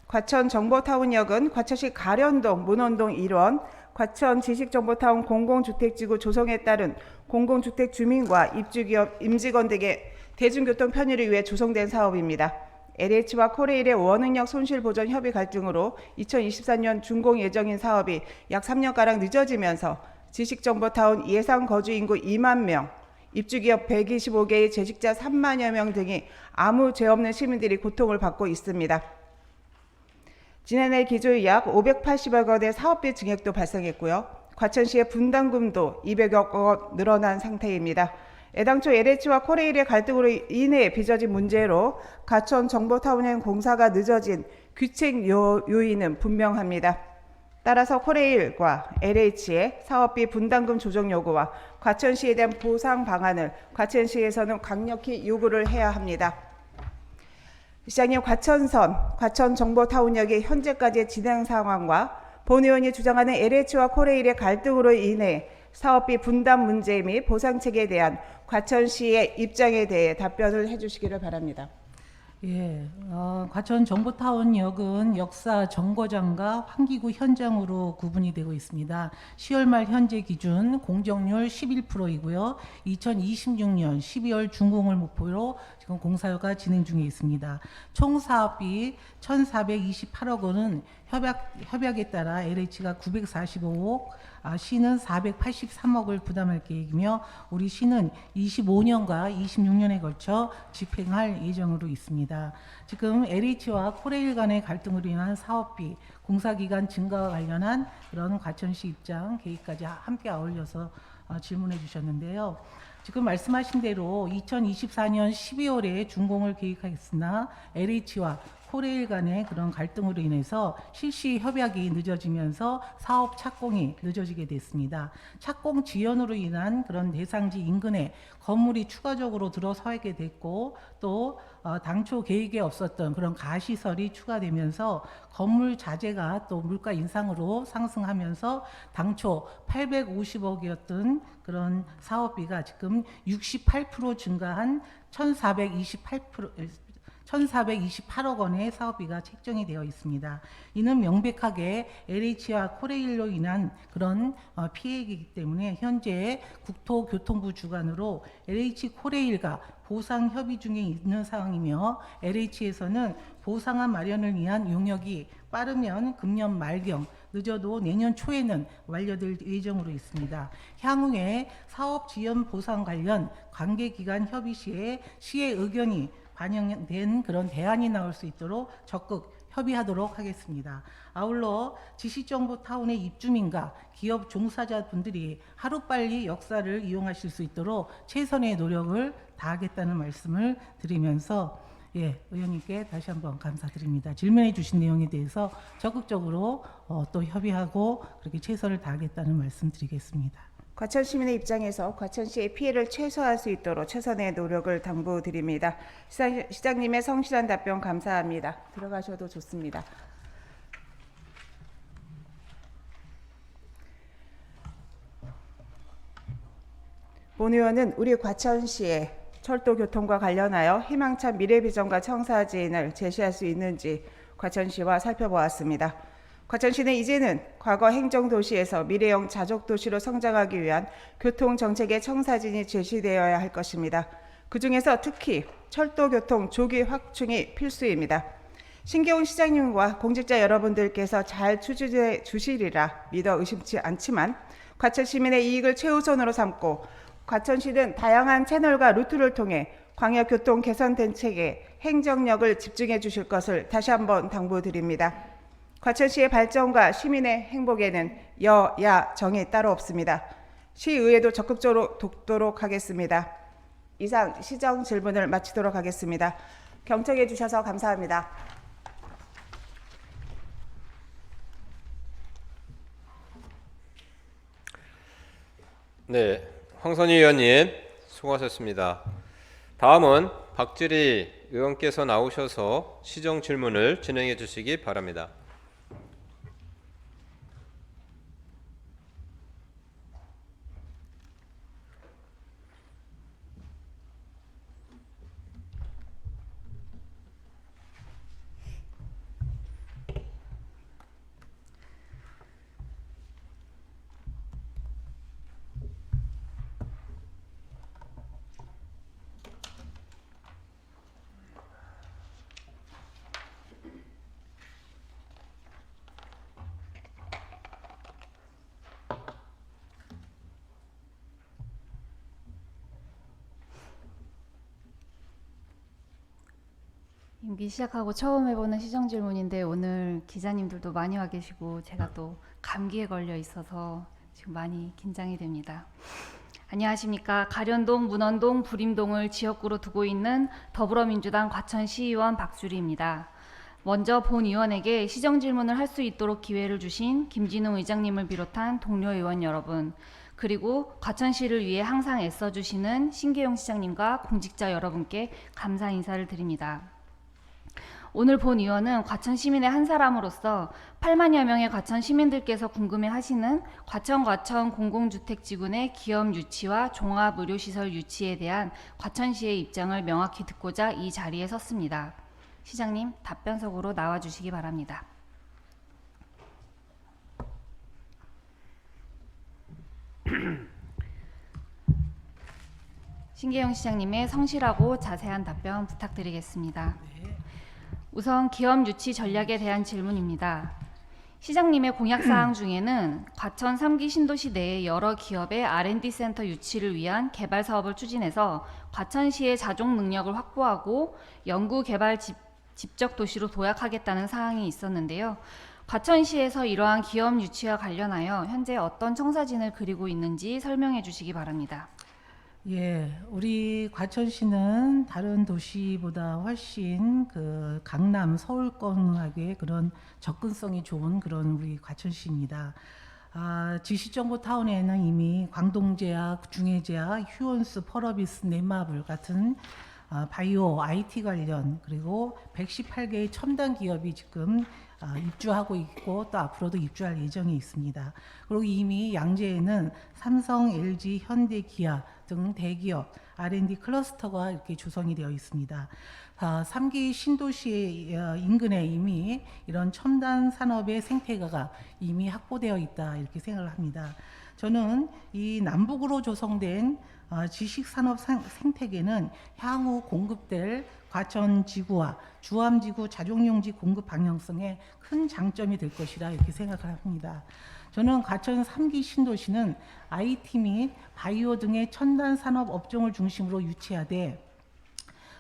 과천 정보타운역은 과천시 가련동, 문원동 1원, 과천 지식정보타운 공공주택지구 조성에 따른 공공주택 주민과 입주기업, 임직원 등의 대중교통 편의를 위해 조성된 사업입니다. LH와 코레일의 원흥역 손실보전 협의 갈등으로 2024년 준공 예정인 사업이 약 3년가량 늦어지면서 지식정보타운 예상 거주인구 2만 명, 입주기업 125개의 재직자 3만여 명 등이 아무 죄 없는 시민들이 고통을 받고 있습니다. 지난해 기존 약 580억 원의 사업비 증액도 발생했고요. 과천시의 분담금도 200억 원 늘어난 상태입니다. 애당초 LH와 코레일의 갈등으로 인해 빚어진 문제로 과천 정보타운행 공사가 늦어진 귀책 요인은 분명합니다. 따라서 코레일과 LH의 사업비 분담금 조정 요구와 과천시에 대한 보상 방안을 과천시에서는 강력히 요구를 해야 합니다. 시장님, 과천 정보타운역의 현재까지의 진행 상황과 본 의원이 주장하는 LH와 코레일의 갈등으로 인해 사업비 분담 문제 및 보상책에 대한 과천시의 입장에 대해 답변을 해주시기를 바랍니다. 예, 과천 정보타운역은 역사 정거장과 환기구 현장으로 구분이 되고 있습니다. 10월 말 현재 기준 공정률 11%이고요. 2026년 12월 준공을 목표로 지금 공사가 진행 중에 있습니다. 총 사업비 1,428억 원은 협약에 따라 LH가 945억, 시는 483억을 부담할 계획이며 우리 시는 25년과 26년에 걸쳐 집행할 예정으로 있습니다. 지금 LH와 코레일 간의 갈등으로 인한 사업비, 공사기간 증가와 관련한 그런 과천시 입장 계획까지 함께 어울려서 질문해 주셨는데요. 지금 말씀하신 대로 2024년 12월에 준공을 계획하였으나 LH와 코레일 간의 그런 갈등으로 인해서 실시 협약이 늦어지면서 사업 착공이 늦어지게 됐습니다. 착공 지연으로 인한 그런 대상지 인근에 건물이 추가적으로 들어서게 됐고 또 당초 계획에 없었던 그런 가시설이 추가되면서 건물 자재가 또 물가 인상으로 상승하면서 당초 850억이었던 그런 사업비가 지금 68% 증가한 1,428억 원의 사업비가 책정이 되어 있습니다. 이는 명백하게 LH와 코레일로 인한 그런 피해이기 때문에 현재 국토교통부 주관으로 LH 코레일과 보상 협의 중에 있는 상황이며 LH에서는 보상안 마련을 위한 용역이 빠르면 금년 말경, 늦어도 내년 초에는 완료될 예정으로 있습니다. 향후에 사업 지연 보상 관련 관계기관 협의 시에 시의 의견이 반영된 그런 대안이 나올 수 있도록 적극 협의하도록 하겠습니다. 아울러 지식정보타운의 입주민과 기업 종사자분들이 하루빨리 역사를 이용하실 수 있도록 최선의 노력을 다하겠다는 말씀을 드리면서 의원님께 다시 한번 감사드립니다. 질문해 주신 내용에 대해서 적극적으로 또 협의하고 그렇게 최선을 다하겠다는 말씀 드리겠습니다. 과천 시민의 입장에서 과천시의 피해를 최소화할 수 있도록 최선의 노력을 당부드립니다. 시장님의 성실한 답변 감사합니다. 들어가셔도 좋습니다. 본 의원은 우리 과천시의 철도 교통과 관련하여 희망찬 미래 비전과 청사진을 제시할 수 있는지 과천시와 살펴보았습니다. 과천시는 이제는 과거 행정도시에서 미래형 자족도시로 성장하기 위한 교통정책의 청사진이 제시되어야 할 것입니다. 그중에서 특히 철도교통 조기 확충이 필수입니다. 신경훈 시장님과 공직자 여러분들께서 잘 추진해 주시리라 믿어 의심치 않지만 과천 시민의 이익을 최우선으로 삼고 과천시는 다양한 채널과 루트를 통해 광역교통 개선 대책에 행정력을 집중해 주실 것을 다시 한번 당부드립니다. 과천시의 발전과 시민의 행복에는 여야 정이 따로 없습니다. 시의회도 적극적으로 돕도록 하겠습니다. 이상 시정 질문을 마치도록 하겠습니다. 경청해 주셔서 감사합니다. 네, 황선희 의원님 수고하셨습니다. 다음은 박지리 의원께서 나오셔서 시정 질문을 진행해 주시기 바랍니다. 임기 시작하고 처음 해보는 시정 질문인데 오늘 기자님들도 많이 와 계시고 제가 또 감기에 걸려 있어서 지금 많이 긴장이 됩니다. 안녕하십니까. 가련동, 문원동, 부림동을 지역구로 두고 있는 더불어민주당 과천시의원 박주리입니다. 먼저 본 의원에게 시정 질문을 할 수 있도록 기회를 주신 김진웅 의장님을 비롯한 동료 의원 여러분, 그리고 과천시를 위해 항상 애써주시는 신계용 시장님과 공직자 여러분께 감사 인사를 드립니다. 오늘 본 의원은 과천 시민의 한 사람으로서 8만여 명의 과천 시민들께서 궁금해하시는 과천 공공주택지구 내 기업 유치와 종합의료시설 유치에 대한 과천시의 입장을 명확히 듣고자 이 자리에 섰습니다. 시장님, 답변석으로 나와주시기 바랍니다. 신계영 시장님의 성실하고 자세한 답변 부탁드리겠습니다. 우선 기업 유치 전략에 대한 질문입니다. 시장님의 공약사항 중에는 과천 3기 신도시 내의 여러 기업의 R&D 센터 유치를 위한 개발 사업을 추진해서 과천시의 자족 능력을 확보하고 연구개발 집적 도시로 도약하겠다는 사항이 있었는데요. 과천시에서 이러한 기업 유치와 관련하여 현재 어떤 청사진을 그리고 있는지 설명해 주시기 바랍니다. 예, 우리 과천시는 다른 도시보다 훨씬 그 강남, 서울권하게 그런 접근성이 좋은 그런 우리 과천시입니다. 지시정보타운에는 이미 광동제약, 중해제약, 휴원스, 펄어비스, 넷마블 같은 바이오, IT 관련 그리고 118개의 첨단 기업이 지금 입주하고 있고 또 앞으로도 입주할 예정이 있습니다. 그리고 이미 양재에는 삼성, LG, 현대, 기아 등 대기업 R&D 클러스터가 이렇게 조성이 되어 있습니다. 3기 신도시 인근에 이미 이런 첨단 산업의 생태계가 이미 확보되어 있다 이렇게 생각을 합니다. 저는 이 남북으로 조성된 지식산업 생태계는 향후 공급될 과천지구와 주암지구 자족용지 공급 방향성에 큰 장점이 될 것이라 이렇게 생각을 합니다. 저는 과천 3기 신도시는 IT 및 바이오 등의 첨단 산업 업종을 중심으로 유치하되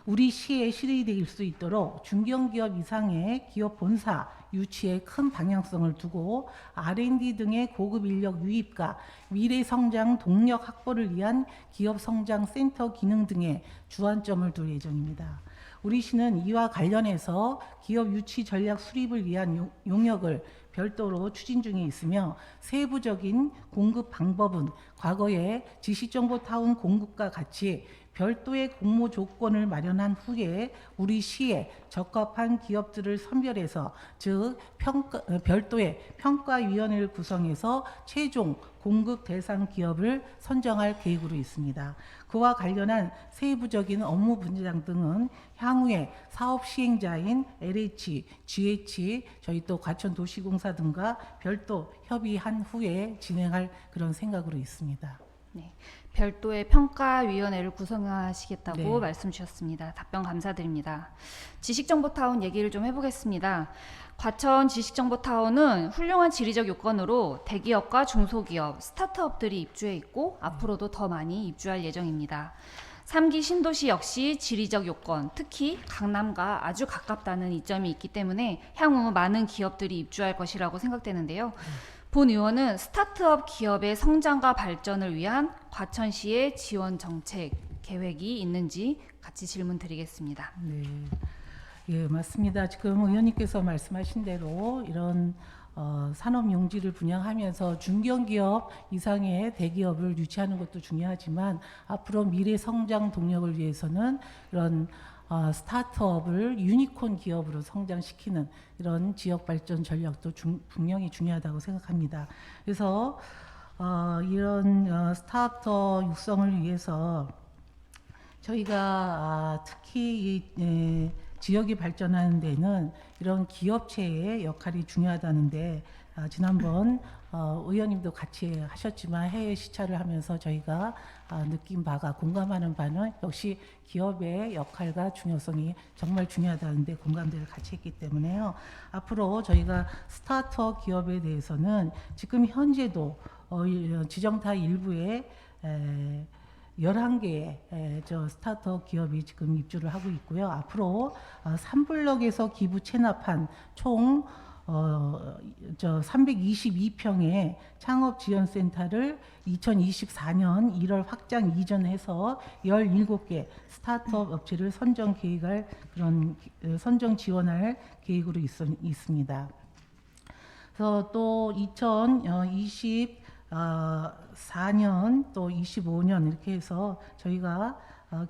우리 시에 실현될 수 있도록 중견기업 이상의 기업 본사 유치에 큰 방향성을 두고 R&D 등의 고급 인력 유입과 미래 성장 동력 확보를 위한 기업 성장 센터 기능 등에 주안점을 둘 예정입니다. 우리 시는 이와 관련해서 기업 유치 전략 수립을 위한 용역을 별도로 추진 중에 있으며 세부적인 공급 방법은 과거의 지시정보타운 공급과 같이 별도의 공모 조건을 마련한 후에 우리 시에 적합한 기업들을 선별해서 즉 별도의 평가위원회를 구성해서 최종 공급 대상 기업을 선정할 계획으로 있습니다. 그와 관련한 세부적인 업무 분장 등은 향후에 사업 시행자인 LH, GH, 저희 또 과천도시공사 등과 별도 협의한 후에 진행할 그런 생각으로 있습니다. 별도의 평가위원회를 구성하시겠다고 네. 말씀 주셨습니다. 답변 감사드립니다. 지식정보타운 얘기를 좀 해보겠습니다. 과천 지식정보타운은 훌륭한 지리적 요건으로 대기업과 중소기업, 스타트업들이 입주해 있고 앞으로도 더 많이 입주할 예정입니다. 3기 신도시 역시 지리적 요건, 특히 강남과 아주 가깝다는 이점이 있기 때문에 향후 많은 기업들이 입주할 것이라고 생각되는데요. 본 의원은 스타트업 기업의 성장과 발전을 위한 과천시의 지원 정책 계획이 있는지 같이 질문 드리겠습니다. 네, 예, 맞습니다. 지금 의원님께서 말씀하신 대로 이런 산업 용지를 분양하면서 중견기업 이상의 대기업을 유치하는 것도 중요하지만 앞으로 미래 성장 동력을 위해서는 이런 스타트업을 유니콘 기업으로 성장시키는 이런 지역 발전 전략도 분명히 중요하다고 생각합니다. 그래서 이런 스타트업 육성을 위해서 저희가 특히 지역이 발전하는 데는 이런 기업체의 역할이 중요하다는데 지난번 의원님도 같이 하셨지만 해외 시찰을 하면서 저희가 느낀 바가 공감하는 바는 역시 기업의 역할과 중요성이 정말 중요하다는데 공감대를 같이 했기 때문에요. 앞으로 저희가 스타트업 기업에 대해서는 지금 현재도 지정타 일부에 11개의 저 스타트업 기업이 지금 입주를 하고 있고요. 앞으로 3블럭에서 기부 체납한 총 322평의 창업 지원 센터를 2024년 1월 확장 이전해서 17개 스타트업 업체를 선정 계획할 그런 선정 지원할 계획으로 있습니다. 그래서 또 2024년 또 25년 이렇게 해서 저희가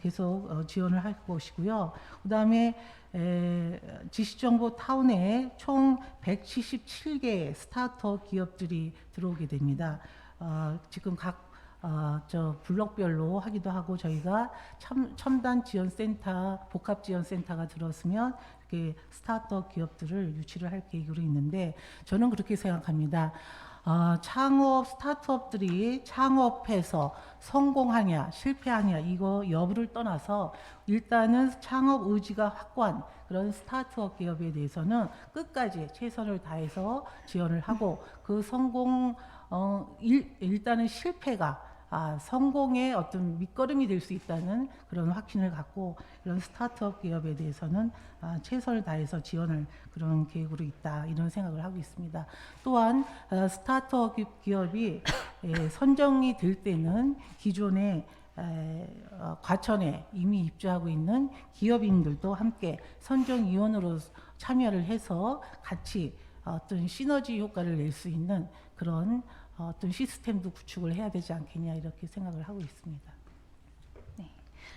계속 지원을 할 것이고요. 그다음에 지식정보 타운에 총 177개의 스타트업 기업들이 들어오게 됩니다. 지금 각 블록별로 하기도 하고 저희가 첨단 지원센터, 복합 지원센터가 들어왔으면 이렇게 스타트업 기업들을 유치를 할 계획으로 있는데 저는 그렇게 생각합니다. 창업 스타트업들이 창업해서 성공하냐 실패하냐 이거 여부를 떠나서 일단은 창업 의지가 확고한 그런 스타트업 기업에 대해서는 끝까지 최선을 다해서 지원을 하고 그 성공 일단은 실패가 성공의 어떤 밑거름이 될 수 있다는 그런 확신을 갖고 이런 스타트업 기업에 대해서는 최선을 다해서 지원을 그런 계획으로 있다 이런 생각을 하고 있습니다. 또한 스타트업 기업이 선정이 될 때는 기존에 과천에 이미 입주하고 있는 기업인들도 함께 선정위원으로 참여를 해서 같이 어떤 시너지 효과를 낼 수 있는 그런 어떤 시스템도 구축을 해야 되지 않겠냐 이렇게 생각을 하고 있습니다.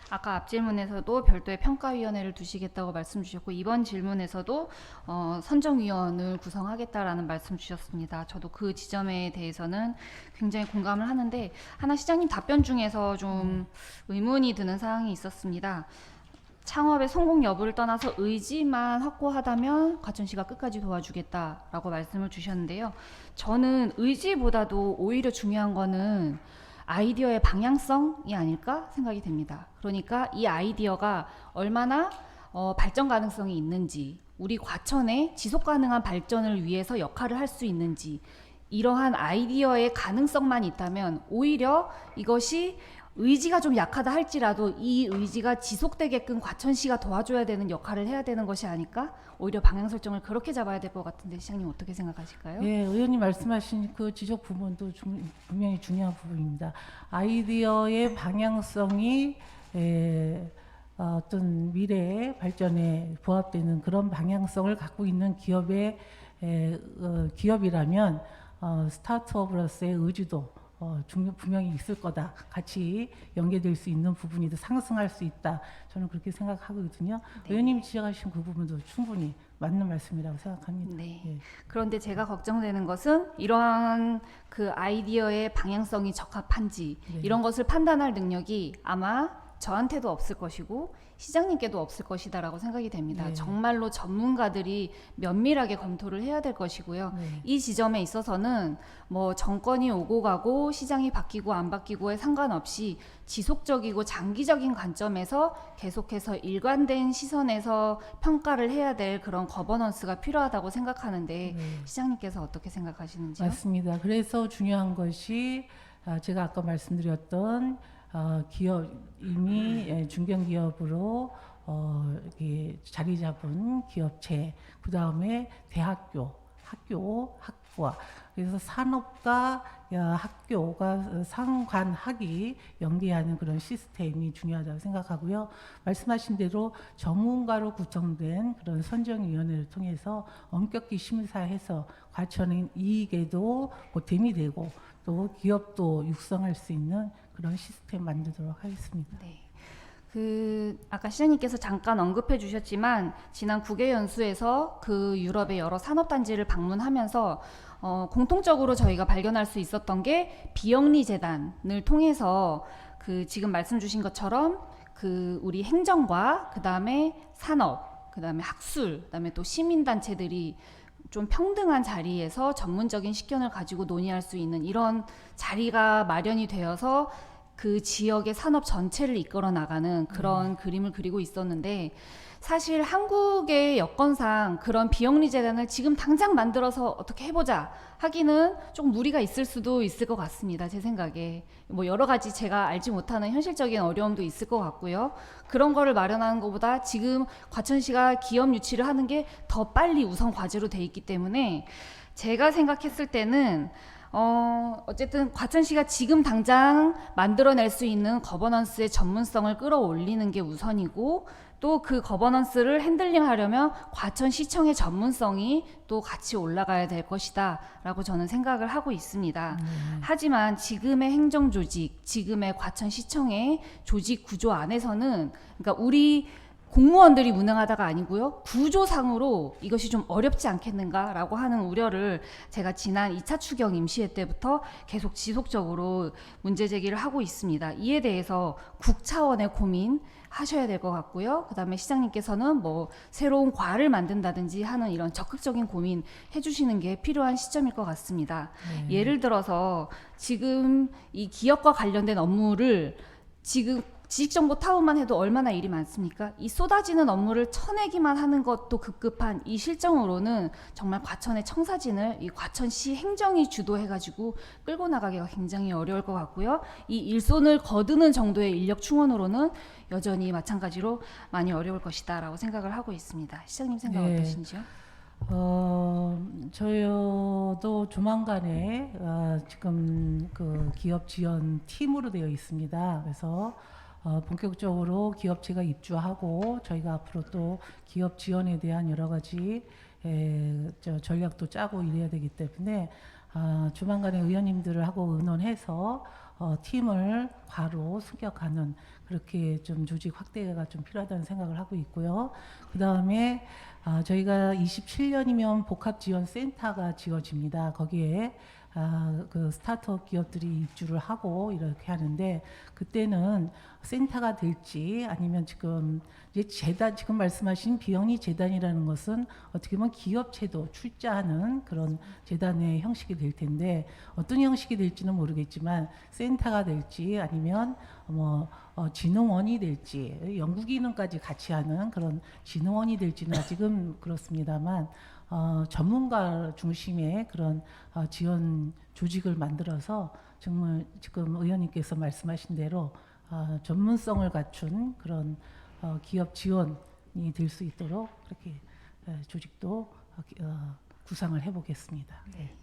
아까 앞 질문에서도 별도의 평가위원회를 두시겠다고 말씀 주셨고 이번 질문에서도 선정위원을 구성하겠다라는 말씀 주셨습니다. 저도 그 지점에 대해서는 굉장히 공감을 하는데 하나 시장님 답변 중에서 좀 의문이 드는 사항이 있었습니다. 창업의 성공 여부를 떠나서 의지만 확고하다면 과천시가 끝까지 도와주겠다라고 말씀을 주셨는데요. 저는 의지보다도 오히려 중요한 거는 아이디어의 방향성이 아닐까 생각이 됩니다. 그러니까 이 아이디어가 얼마나 발전 가능성이 있는지, 우리 과천의 지속 가능한 발전을 위해서 역할을 할 수 있는지, 이러한 아이디어의 가능성만 있다면 오히려 이것이 의지가 좀 약하다 할지라도 이 의지가 지속되게끔 과천시가 도와줘야 되는 역할을 해야 되는 것이 아닐까? 오히려 방향 설정을 그렇게 잡아야 될 것 같은데 시장님 어떻게 생각하실까요? 네, 의원님 말씀하신 그 지적 부분도 분명히 중요한 부분입니다. 아이디어의 방향성이 어떤 미래의 발전에 부합되는 그런 방향성을 갖고 있는 기업이라면 스타트업으로서의 의지도 분명히 있을 거다. 같이 연계될 수 있는 부분이 더 상승할 수 있다. 저는 그렇게 생각하거든요. 네. 의원님이 지적하신 그 부분도 충분히 맞는 말씀이라고 생각합니다. 네. 예. 그런데 제가 걱정되는 것은 이러한 그 아이디어의 방향성이 적합한지 네. 이런 것을 판단할 능력이 아마 저한테도 없을 것이고 시장님께도 없을 것이다라고 생각이 됩니다. 네. 정말로 전문가들이 면밀하게 검토를 해야 될 것이고요. 네. 이 지점에 있어서는 뭐 정권이 오고 가고 시장이 바뀌고 안 바뀌고에 상관없이 지속적이고 장기적인 관점에서 계속해서 일관된 시선에서 평가를 해야 될 그런 거버넌스가 필요하다고 생각하는데 네. 시장님께서 어떻게 생각하시는지요? 맞습니다. 그래서 중요한 것이 제가 아까 말씀드렸던 기업 이미 중견기업으로 이렇게 자리 잡은 기업체, 그 다음에 대학교, 학과, 그래서 산업과 학교가 상관하기 연계하는 그런 시스템이 중요하다고 생각하고요. 말씀하신 대로 전문가로 구성된 그런 선정위원회를 통해서 엄격히 심사해서 과천의 이익에도 보탬이 되고 또 기업도 육성할 수 있는 그런 시스템 만들도록 하겠습니다. 네. 아까 시장님께서 잠깐 언급해 주셨지만 지난 국외 연수에서 그 유럽의 여러 산업단지를 방문하면서 공통적으로 저희가 발견할 수 있었던 게 비영리 재단을 통해서 지금 말씀 주신 것처럼 우리 행정과 그다음에 산업, 그다음에 학술, 그다음에 또 시민단체들이 좀 평등한 자리에서 전문적인 식견을 가지고 논의할 수 있는 이런 자리가 마련이 되어서 그 지역의 산업 전체를 이끌어 나가는 그런 그림을 그리고 있었는데 사실 한국의 여건상 그런 비영리 재단을 지금 당장 만들어서 어떻게 해보자 하기는 좀 무리가 있을 수도 있을 것 같습니다. 제 생각에 뭐 여러 가지 제가 알지 못하는 현실적인 어려움도 있을 것 같고요. 그런 거를 마련하는 것보다 지금 과천시가 기업 유치를 하는 게 더 빨리 우선 과제로 돼 있기 때문에 제가 생각했을 때는 어쨌든 과천시가 지금 당장 만들어낼 수 있는 거버넌스의 전문성을 끌어올리는 게 우선이고 또 그 거버넌스를 핸들링하려면 과천시청의 전문성이 또 같이 올라가야 될 것이다 라고 저는 생각을 하고 있습니다. 하지만 지금의 행정조직, 지금의 과천시청의 조직 구조 안에서는 그러니까 우리 공무원들이 무능하다가 아니고요. 구조상으로 이것이 좀 어렵지 않겠는가라고 하는 우려를 제가 지난 2차 추경 임시회 때부터 계속 지속적으로 문제 제기를 하고 있습니다. 이에 대해서 국 차원의 고민 하셔야 될 것 같고요. 그다음에 시장님께서는 뭐 새로운 과를 만든다든지 하는 이런 적극적인 고민 해주시는 게 필요한 시점일 것 같습니다. 예를 들어서 지금 이 기업과 관련된 업무를 지금 지식정보타운만 해도 얼마나 일이 많습니까? 이 쏟아지는 업무를 쳐내기만 하는 것도 급급한 이 실정으로는 정말 과천의 청사진을 이 과천시 행정이 주도해가지고 끌고 나가기가 굉장히 어려울 것 같고요. 이 일손을 거두는 정도의 인력 충원으로는 여전히 마찬가지로 많이 어려울 것이다라고 생각을 하고 있습니다. 시장님 생각 네. 어떠신지요? 저도 조만간에 지금 그 기업 지원 팀으로 되어 있습니다. 그래서 본격적으로 기업체가 입주하고 저희가 앞으로 또 기업 지원에 대한 여러 가지 전략도 짜고 이래야 되기 때문에 조만간에 의원님들을 하고 의논해서 팀을 바로 승격하는 그렇게 좀 조직 확대가 좀 필요하다는 생각을 하고 있고요. 그 다음에 저희가 27년이면 복합지원센터가 지어집니다. 거기에 그 스타트업 기업들이 입주를 하고 이렇게 하는데 그때는 센터가 될지 아니면 지금 이제 재단 지금 말씀하신 비영리 재단이라는 것은 어떻게 보면 기업체도 출자하는 그런 재단의 형식이 될 텐데 어떤 형식이 될지는 모르겠지만 센터가 될지 아니면 뭐 진흥원이 될지 연구기능까지 같이 하는 그런 진흥원이 될지는 아직은 그렇습니다만 전문가 중심의 그런 지원 조직을 만들어서 정말 지금 의원님께서 말씀하신 대로 전문성을 갖춘 그런 기업 지원이 될 수 있도록 그렇게 조직도 구상을 해보겠습니다. 네.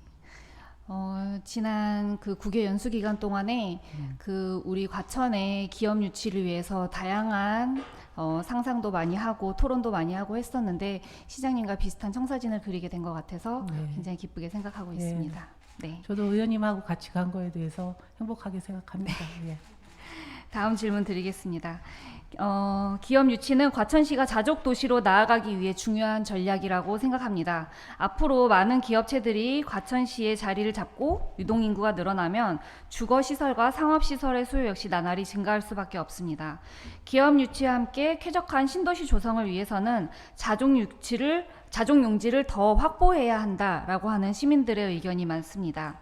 지난 그 국외 연수 기간 동안에 그 우리 과천의 기업 유치를 위해서 다양한 상상도 많이 하고 토론도 많이 하고 했었는데 시장님과 비슷한 청사진을 그리게 된 것 같아서 네. 굉장히 기쁘게 생각하고 네. 있습니다. 네. 저도 의원님하고 같이 간 거에 대해서 행복하게 생각합니다. 예. 다음 질문 드리겠습니다. 기업 유치는 과천시가 자족 도시로 나아가기 위해 중요한 전략이라고 생각합니다. 앞으로 많은 기업체들이 과천시의 자리를 잡고 유동인구가 늘어나면 주거시설과 상업시설의 수요 역시 나날이 증가할 수밖에 없습니다. 기업 유치와 함께 쾌적한 신도시 조성을 위해서는 자족용지를 더 확보해야 한다라고 하는 시민들의 의견이 많습니다.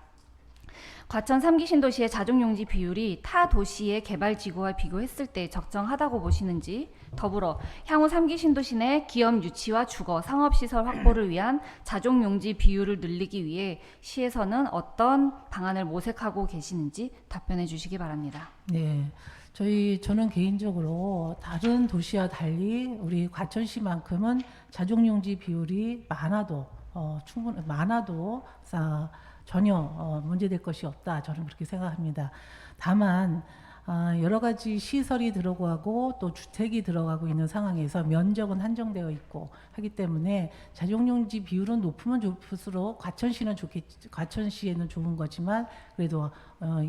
과천 3기 신도시의 자족용지 비율이 타 도시의 개발지구와 비교했을 때 적정하다고 보시는지, 더불어 향후 3기 신도시 내 기업 유치와 주거, 상업시설 확보를 위한 자족용지 비율을 늘리기 위해 시에서는 어떤 방안을 모색하고 계시는지 답변해 주시기 바랍니다. 네. 저는 개인적으로 다른 도시와 달리 우리 과천시만큼은 자족용지 비율이 많아도 전혀 문제될 것이 없다. 저는 그렇게 생각합니다. 다만 여러 가지 시설이 들어가고 또 주택이 들어가고 있는 상황에서 면적은 한정되어 있고 하기 때문에 자족용지 비율은 높으면 높을수록 과천시에는 좋은 거지만 그래도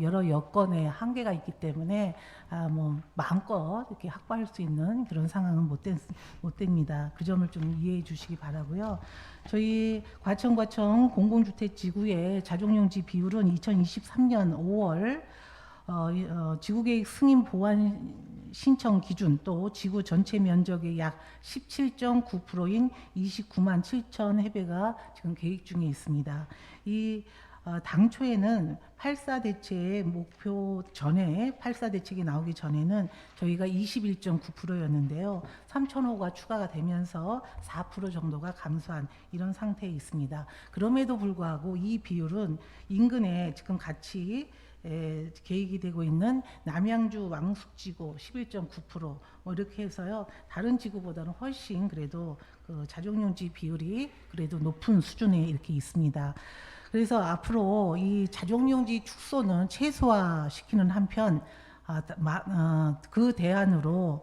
여러 여건에 한계가 있기 때문에 마음껏 이렇게 확보할 수 있는 그런 상황은 못 됩니다. 그 점을 좀 이해해 주시기 바라고요. 저희 과천 공공주택 지구의 자족용지 비율은 2023년 5월 지구계획 승인 보완 신청 기준 또 지구 전체 면적의 약 17.9%인 29만 7천 해배가 지금 계획 중에 있습니다. 당초에는 8.4 대책의 목표 전에 8.4 대책이 나오기 전에는 저희가 21.9%였는데요. 3,000호가 추가가 되면서 4% 정도가 감소한 이런 상태에 있습니다. 그럼에도 불구하고 이 비율은 인근에 지금 같이 계획이 되고 있는 남양주 왕숙지구 11.9% 이렇게 해서요. 다른 지구보다는 훨씬 그래도 그 자족용지 비율이 그래도 높은 수준에 이렇게 있습니다. 그래서 앞으로 이 자족용지 축소는 최소화시키는 한편 그 대안으로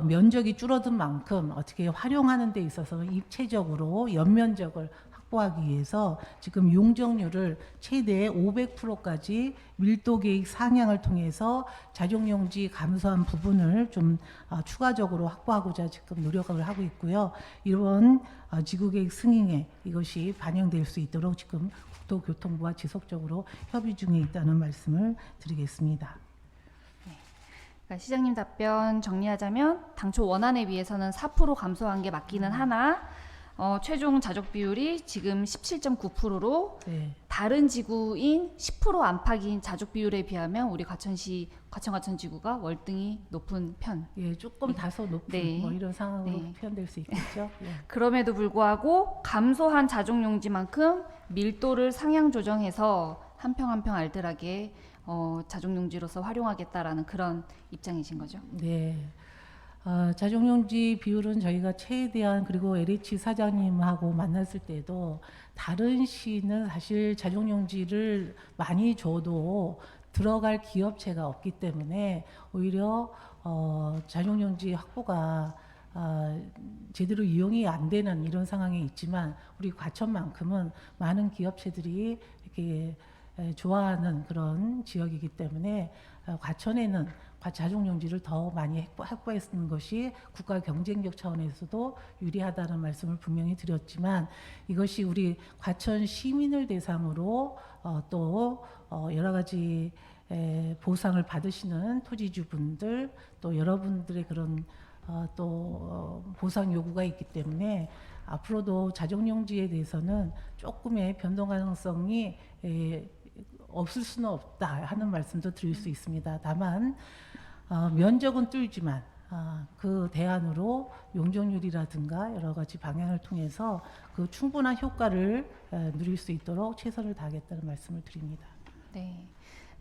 면적이 줄어든 만큼 어떻게 활용하는 데 있어서 입체적으로 연면적을 확보하기 위해서 지금 용적률을 최대 500%까지 밀도 계획 상향을 통해서 자족용지 감소한 부분을 좀 추가적으로 확보하고자 지금 노력을 하고 있고요. 이번 지구계획 승인에 이것이 반영될 수 있도록 지금 국토교통부와 지속적으로 협의 중에 있다는 말씀을 드리겠습니다. 그러니까 시장님 답변 정리하자면 당초 원안에 비해서는 4% 감소한 게 맞기는 하나 최종 자족 비율이 지금 17.9%로 네. 다른 지구인 10% 안팎인 자족 비율에 비하면 우리 과천 지구가 월등히 높은 편. 예, 조금 다소 높은 네. 이런 상황으로 네. 표현될 수 있겠죠. 예. 그럼에도 불구하고 감소한 자족 용지만큼 밀도를 상향 조정해서 한 평 한 평 알뜰하게 자족 용지로서 활용하겠다라는 그런 입장이신 거죠? 네. 자족용지 비율은 저희가 최대한 그리고 LH 사장님하고 만났을 때도 다른 시는 사실 자족용지를 많이 줘도 들어갈 기업체가 없기 때문에 오히려 자족용지 확보가 제대로 이용이 안 되는 이런 상황에 있지만 우리 과천만큼은 많은 기업체들이 이렇게 좋아하는 그런 지역이기 때문에 과천에는 자족용지를 더 많이 확보해 쓰는 것이 국가 경쟁력 차원에서도 유리하다는 말씀을 분명히 드렸지만 이것이 우리 과천 시민을 대상으로 또 여러 가지 보상을 받으시는 토지주분들 또 여러분들의 그런 또 보상 요구가 있기 때문에 앞으로도 자족용지에 대해서는 조금의 변동 가능성이 없을 수는 없다 하는 말씀도 드릴 수 있습니다. 다만 면적은 뚫지만 그 대안으로 용적률이라든가 여러 가지 방향을 통해서 그 충분한 효과를 누릴 수 있도록 최선을 다하겠다는 말씀을 드립니다. 네.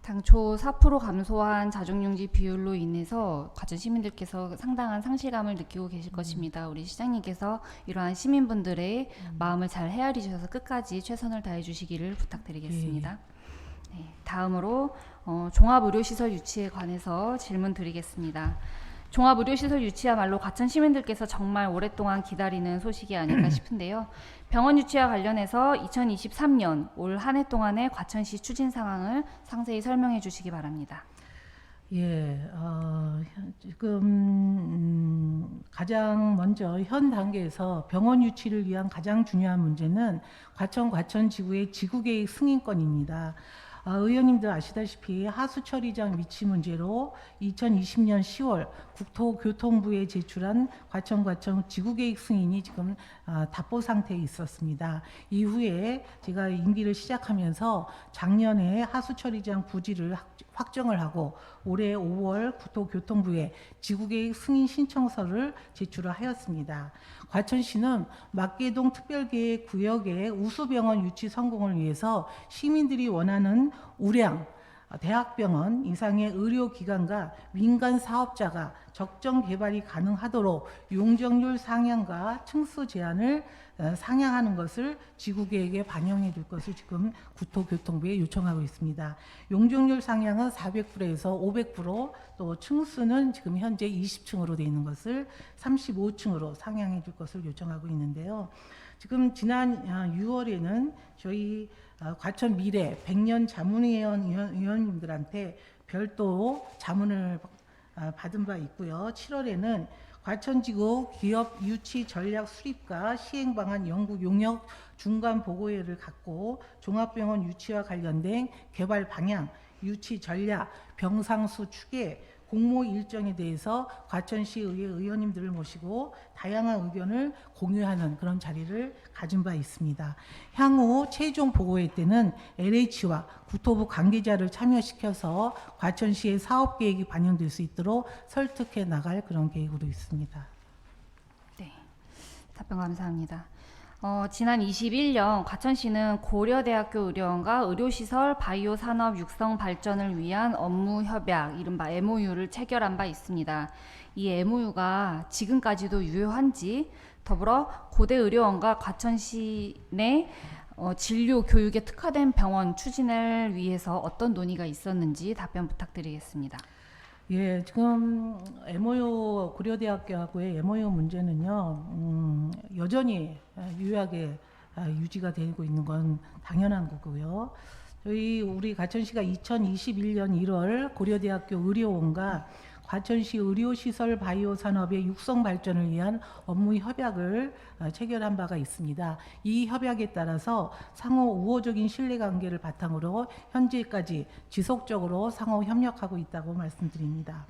당초 4% 감소한 자족용지 비율로 인해서 과천 시민들께서 상당한 상실감을 느끼고 계실 것입니다. 우리 시장님께서 이러한 시민분들의 마음을 잘 헤아려 주셔서 끝까지 최선을 다해 주시기를 부탁드리겠습니다. 네, 다음으로 종합의료시설 유치에 관해서 질문 드리겠습니다. 종합의료시설 유치야말로 과천 시민들께서 정말 오랫동안 기다리는 소식이 아닐까 싶은데요. 병원 유치와 관련해서 2023년 올 한 해 동안의 과천시 추진 상황을 상세히 설명해 주시기 바랍니다. 예, 지금 가장 먼저 현 단계에서 병원 유치를 위한 가장 중요한 문제는 과천 지구의 지구계획 승인권입니다. 의원님들 아시다시피 하수처리장 위치 문제로 2020년 10월 국토교통부에 제출한 과천 지구계획 승인이 지금 답보 상태에 있었습니다. 이후에 제가 임기를 시작하면서 작년에 하수처리장 부지를 확정을 하고 올해 5월 국토교통부에 지구계획 승인 신청서를 제출을 하였습니다. 과천시는 막계동 특별계획 구역의 우수병원 유치 성공을 위해서 시민들이 원하는 우량 대학병원 이상의 의료기관과 민간 사업자가 적정 개발이 가능하도록 용적률 상향과 층수 제한을 상향하는 것을 지구계획에 반영해 줄 것을 지금 국토교통부에 요청하고 있습니다. 용적률 상향은 400%에서 500%, 또 층수는 지금 현재 20층으로 되어 있는 것을 35층으로 상향해 줄 것을 요청하고 있는데요. 지금 지난 6월에는 저희 과천 미래 100년 자문위원 위원님들한테 별도 자문을 받은 바 있고요. 7월에는 과천지구 기업 유치 전략 수립과 시행 방안 연구 용역 중간 보고회를 갖고 종합병원 유치와 관련된 개발 방향, 유치 전략, 병상수 추계, 공모 일정에 대해서 과천시 의회 의원님들을 모시고 다양한 의견을 공유하는 그런 자리를 가진 바 있습니다. 향후 최종 보고회 때는 LH와 국토부 관계자를 참여시켜서 과천시의 사업 계획이 반영될 수 있도록 설득해 나갈 그런 계획으로 있습니다. 네, 답변 감사합니다. 지난 21년 과천시는 고려대학교 의료원과 의료시설 바이오 산업 육성 발전을 위한 업무 협약, 이른바 MOU를 체결한 바 있습니다. 이 MOU가 지금까지도 유효한지, 더불어 고대 의료원과 과천시 내 진료 교육에 특화된 병원 추진을 위해서 어떤 논의가 있었는지 답변 부탁드리겠습니다. 예, 지금 MOU 고려대학교하고의 MOU 문제는요, 여전히 유효하게 유지가 되고 있는 건 당연한 거고요. 우리 과천시가 2021년 1월 고려대학교 의료원과 과천시 의료시설 바이오 산업의 육성 발전을 위한 업무 협약을 체결한 바가 있습니다. 이 협약에 따라서 상호 우호적인 신뢰관계를 바탕으로 현재까지 지속적으로 상호 협력하고 있다고 말씀드립니다.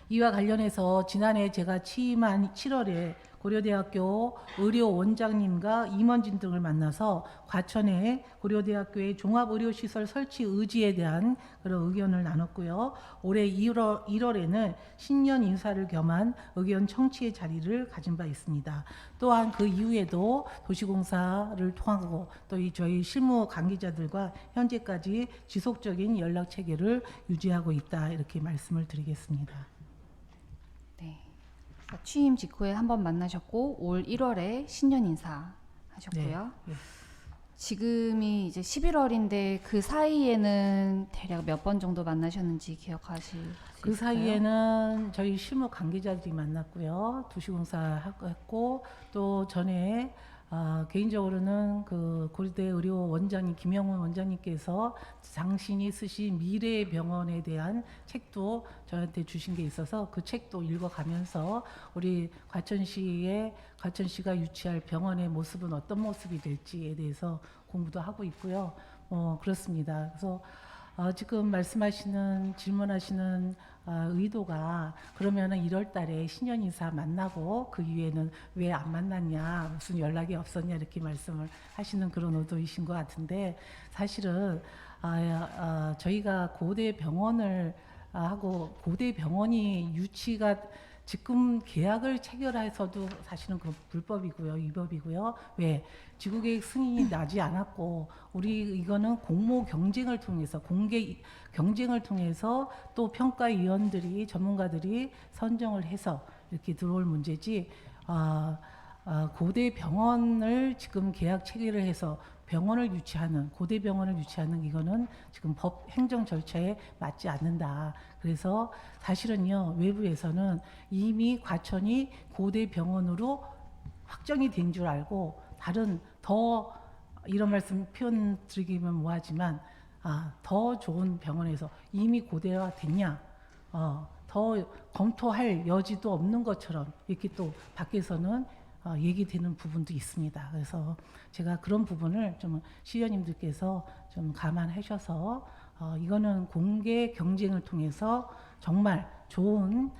이와 관련해서 지난해 제가 취임한 7월에 고려대학교 의료원장님과 임원진 등을 만나서 과천의 고려대학교의 종합의료시설 설치 의지에 대한 그런 의견을 나눴고요. 올해 1월에는 신년 인사를 겸한 의견 청취의 자리를 가진 바 있습니다. 또한 그 이후에도 도시공사를 통하고 또 저희 실무 관계자들과 현재까지 지속적인 연락 체계를 유지하고 있다, 이렇게 말씀을 드리겠습니다. 네. 취임 직후에 한번 만나셨고 올 1월에 신년 인사 하셨고요. 네. 지금이 이제 11월인데 그 사이에는 대략 몇 번 정도 만나셨는지 기억하실 수 있을까요? 그 사이에는 저희 실무 관계자들이 만났고요. 도시공사 했고, 또 전에 개인적으로는 그 고려대 의료 원장님 김영훈 원장님께서 당신이 쓰신 미래의 병원에 대한 책도 저한테 주신 게 있어서 그 책도 읽어가면서 우리 과천시가 유치할 병원의 모습은 어떤 모습이 될지에 대해서 공부도 하고 있고요. 그렇습니다. 그래서 지금 질문하시는 의도가 그러면은 1월 달에 신년 인사 만나고 그 이후에는 왜 안 만났냐, 무슨 연락이 없었냐, 이렇게 말씀을 하시는 그런 의도이신 것 같은데, 사실은 저희가 고대 병원을 하고 고대 병원이 유치가 지금 계약을 체결해서도 사실은 그 불법이고요, 위법이고요. 왜? 지구계획 승인이 나지 않았고, 우리 이거는 공모 경쟁을 통해서, 공개 경쟁을 통해서 또 평가위원들이, 전문가들이 선정을 해서 이렇게 들어올 문제지, 고대 병원을 지금 계약 체결을 해서 병원을 유치하는 고대 병원을 유치하는 이거는 지금 법 행정 절차에 맞지 않는다. 그래서 사실은요 외부에서는 이미 과천이 고대 병원으로 확정이 된 줄 알고 다른 더 이런 말씀 표현 드리기면 뭐하지만 더 좋은 병원에서 이미 고대화 됐냐 더 검토할 여지도 없는 것처럼 이렇게 또 밖에서는 얘기되는 부분도 있습니다. 그래서 제가 그런 부분을 좀 시의원님들께서 좀 감안하셔서 이거는 공개 경쟁을 통해서 정말 좋은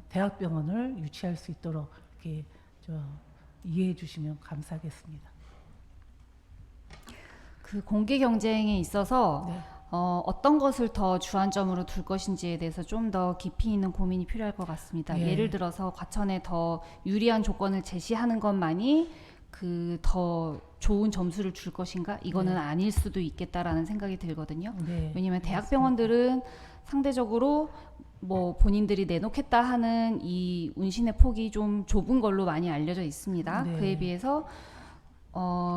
대학병원을 유치할 수 있도록 이렇게 이해해 주시면 감사하겠습니다. 그 공개 경쟁에 있어서 네. 어떤 것을 더 주안점으로 둘 것인지에 대해서 좀 더 깊이 있는 고민이 필요할 것 같습니다. 예. 예를 들어서 과천에 더 유리한 조건을 제시하는 것만이 그 더 좋은 점수를 줄 것인가? 이거는 네. 아닐 수도 있겠다라는 생각이 들거든요. 네. 왜냐하면 대학병원들은 상대적으로 뭐 본인들이 내놓겠다 하는 이 운신의 폭이 좀 좁은 걸로 많이 알려져 있습니다. 네. 그에 비해서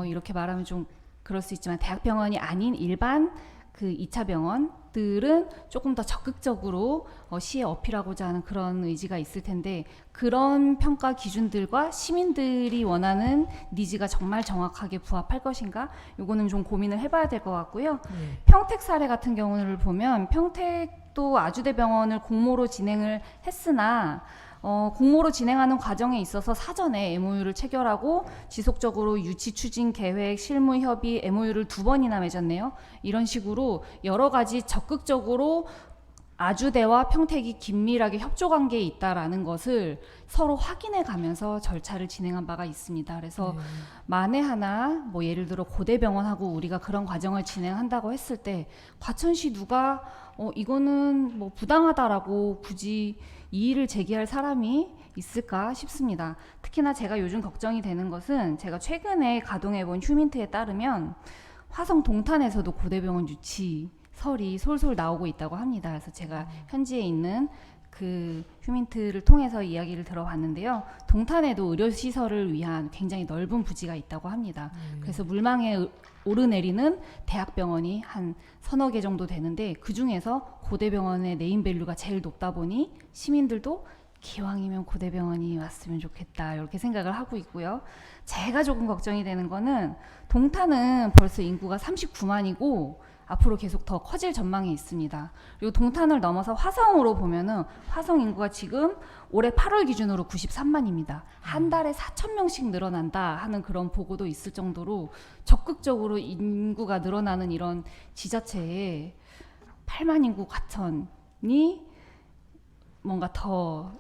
이렇게 말하면 좀 그럴 수 있지만 대학병원이 아닌 일반 그 2차 병원들은 조금 더 적극적으로 시에 어필하고자 하는 그런 의지가 있을 텐데 그런 평가 기준들과 시민들이 원하는 니즈가 정말 정확하게 부합할 것인가? 요거는 좀 고민을 해봐야 될 것 같고요. 네. 평택 사례 같은 경우를 보면 평택도 아주대병원을 공모로 진행을 했으나 공모로 진행하는 과정에 있어서 사전에 MOU를 체결하고 지속적으로 유치 추진 계획, 실무 협의 MOU를 2번이나 맺었네요. 이런 식으로 여러 가지 적극적으로 아주대와 평택이 긴밀하게 협조 관계에 있다라는 것을 서로 확인해 가면서 절차를 진행한 바가 있습니다. 그래서 만에 하나 뭐 예를 들어 고대병원하고 우리가 그런 과정을 진행한다고 했을 때 과천시 누가 이거는 뭐 부당하다라고 굳이 이의를 제기할 사람이 있을까 싶습니다. 특히나 제가 요즘 걱정이 되는 것은 제가 최근에 가동해본 휴민트에 따르면 화성 동탄에서도 고대병원 유치 설이 솔솔 나오고 있다고 합니다. 그래서 제가 현지에 있는 그 휴민트를 통해서 이야기를 들어봤는데요. 동탄에도 의료시설을 위한 굉장히 넓은 부지가 있다고 합니다. 그래서 물망에 오르내리는 대학병원이 한 서너 개 정도 되는데 그중에서 고대병원의 네임밸류가 제일 높다 보니 시민들도 기왕이면 고대병원이 왔으면 좋겠다 이렇게 생각을 하고 있고요. 제가 조금 걱정이 되는 거는 동탄은 벌써 인구가 39만이고 앞으로 계속 더 커질 전망이 있습니다. 그리고 동탄을 넘어서 화성으로 보면은 화성 인구가 지금 올해 8월 기준으로 93만입니다. 한 달에 4,000명씩 늘어난다 하는 그런 보고도 있을 정도로 적극적으로 인구가 늘어나는 이런 지자체에 8만 인구 과천이 뭔가 더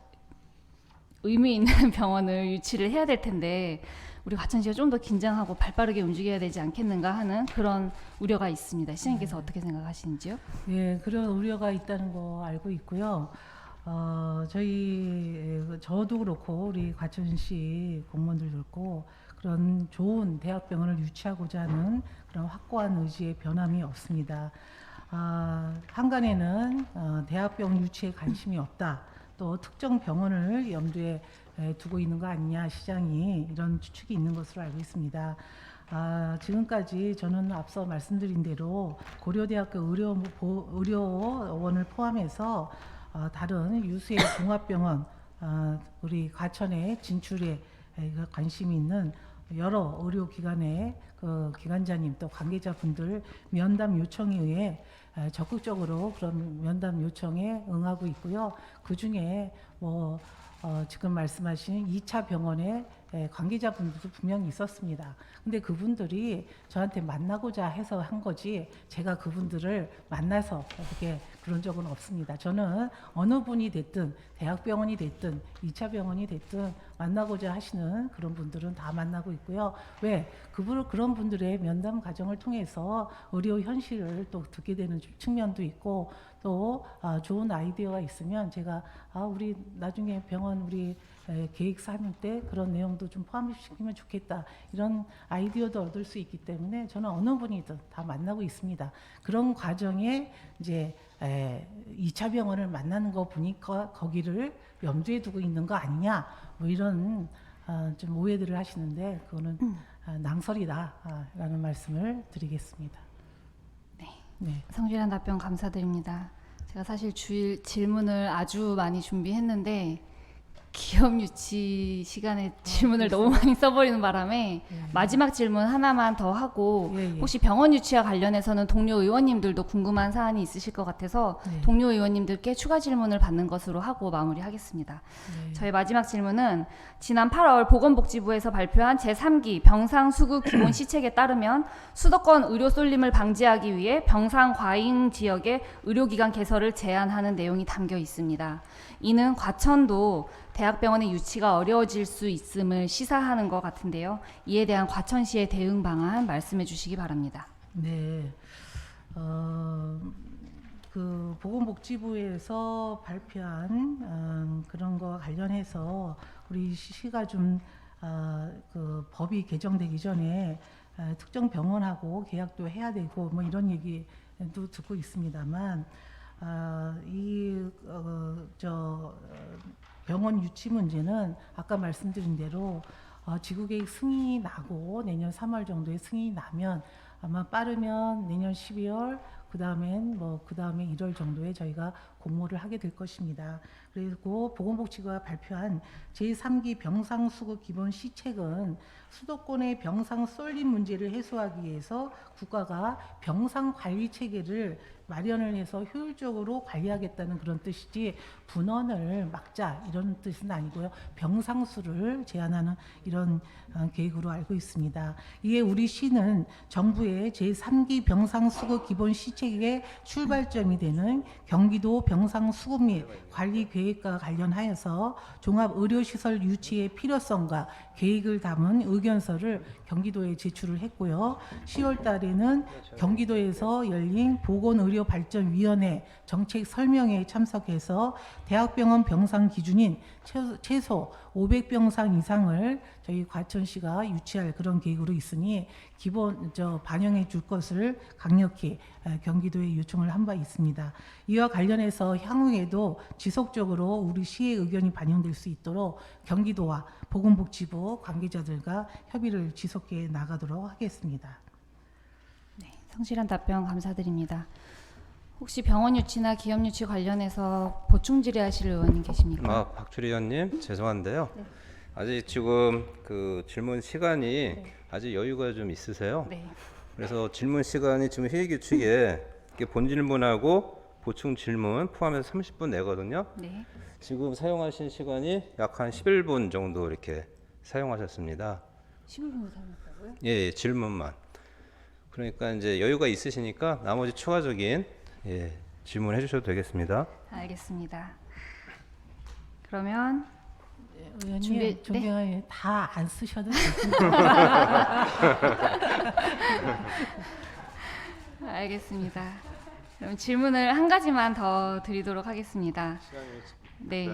의미 있는 병원을 유치를 해야 될 텐데 우리 과천시가 좀 더 긴장하고 발빠르게 움직여야 되지 않겠는가 하는 그런 우려가 있습니다. 시장님께서 어떻게 생각하시는지요? 예, 그런 우려가 있다는 거 알고 있고요. 저도 그렇고 우리 과천시 공무원들도 그렇고 그런 좋은 대학병원을 유치하고자 하는 그런 확고한 의지의 변함이 없습니다. 한간에는 대학병원 유치에 관심이 없다. 또 특정 병원을 염두에 두고 있는 거 아니냐 시장이 이런 추측이 있는 것으로 알고 있습니다. 지금까지 저는 앞서 말씀드린 대로 고려대학교 의료원을 포함해서 다른 유수의 종합병원 우리 과천의 진출에 관심이 있는 여러 의료기관의 그 기관장님 또 관계자분들 면담 요청에 의해 적극적으로 그런 면담 요청에 응하고 있고요. 그 중에 지금 말씀하신 2차 병원의 관계자분들도 분명히 있었습니다. 근데 그분들이 저한테 만나고자 해서 한 거지 제가 그분들을 만나서 이렇게 그런 적은 없습니다. 저는 어느 분이 됐든 대학병원이 됐든 2차 병원이 됐든 만나고자 하시는 그런 분들은 다 만나고 있고요. 왜? 그런 분들의 면담 과정을 통해서 의료 현실을 또 듣게 되는 측면도 있고 또 좋은 아이디어가 있으면 제가 우리 나중에 병원 우리 계획사 하는 때 그런 내용도 좀 포함시키면 좋겠다 이런 아이디어도 얻을 수 있기 때문에 저는 어느 분이든 다 만나고 있습니다. 그런 과정에 이제 2차 병원을 만나는 거 보니까 거기를 염두에 두고 있는 거 아니냐 뭐 이런 좀 오해들을 하시는데 그거는 낭설이다라는 말씀을 드리겠습니다. 네. 성실한 답변 감사드립니다. 제가 사실 질문을 아주 많이 준비했는데 기업 유치 시간에 질문을 너무 많이 써버리는 바람에 마지막 질문 하나만 더 하고 혹시 병원 유치와 관련해서는 동료 의원님들도 궁금한 사안이 있으실 것 같아서 동료 의원님들께 추가 질문을 받는 것으로 하고 마무리하겠습니다. 저희 마지막 질문은 지난 8월 보건복지부에서 발표한 제3기 병상수급 기본 시책에 따르면 수도권 의료 쏠림을 방지하기 위해 병상 과잉 지역의 의료기관 개설을 제한하는 내용이 담겨 있습니다. 이는 과천도 대학병원의 유치가 어려워질 수 있음을 시사하는 것 같은데요. 이에 대한 과천시의 대응 방안 말씀해 주시기 바랍니다. 네. 그 보건복지부에서 발표한 그런 거와 관련해서 우리 시가 좀 그 법이 개정되기 전에 특정 병원하고 계약도 해야 되고 뭐 이런 얘기도 듣고 있습니다만 병원 유치 문제는 아까 말씀드린 대로 지구계획 승인이 나고 내년 3월 정도에 승인이 나면 아마 빠르면 내년 12월 그 다음에 1월 정도에 저희가 공모를 하게 될 것입니다. 그리고 보건복지부가 발표한 제3기 병상수급 기본 시책은 수도권의 병상 쏠림 문제를 해소하기 위해서 국가가 병상 관리 체계를 마련을 해서 효율적으로 관리하겠다는 그런 뜻이지 분원을 막자 이런 뜻은 아니고요. 병상수를 제한하는 이런 계획으로 알고 있습니다. 이에 우리 시는 정부의 제3기 병상수급 기본 시책의 출발점이 되는 경기도 병상수급 및 관리 계획과 관련하여서 종합의료시설 유치의 필요성과 계획을 담은 의견서를 경기도에 제출을 했고요. 10월 달에는 경기도에서 열린 보건의료발전위원회 정책 설명회에 참석해서 대학병원 병상 기준인 최소 500병상 이상을 저희 과천시가 유치할 그런 계획으로 있으니 반영해 줄 것을 강력히 경기도에 요청을 한 바 있습니다. 이와 관련해서 향후에도 지속적으로 우리 시의 의견이 반영될 수 있도록 경기도와 보건복지부 관계자들과 협의를 지속해 나가도록 하겠습니다. 네, 성실한 답변 감사드립니다. 혹시 병원 유치나 기업 유치 관련해서 보충 질의하실 의원님 계십니까? 박주리 의원님 죄송한데요. 아직 지금 그 질문 시간이 아직 여유가 좀 있으세요. 네. 그래서 질문 시간이 지금 회의규칙에 본 질문하고 보충 질문 포함해서 30분 내거든요. 네. 지금 사용하신 시간이 약 한 11분 정도 이렇게 사용하셨습니다. 11분 사용했다고요? 예, 질문만. 그러니까 이제 여유가 있으시니까 나머지 추가적인 질문해 주셔도 되겠습니다. 알겠습니다. 그러면 의원님 존경하게 다 안 쓰셔도 됩니다. 알겠습니다. 그럼 질문을 한 가지만 더 드리도록 하겠습니다. 네.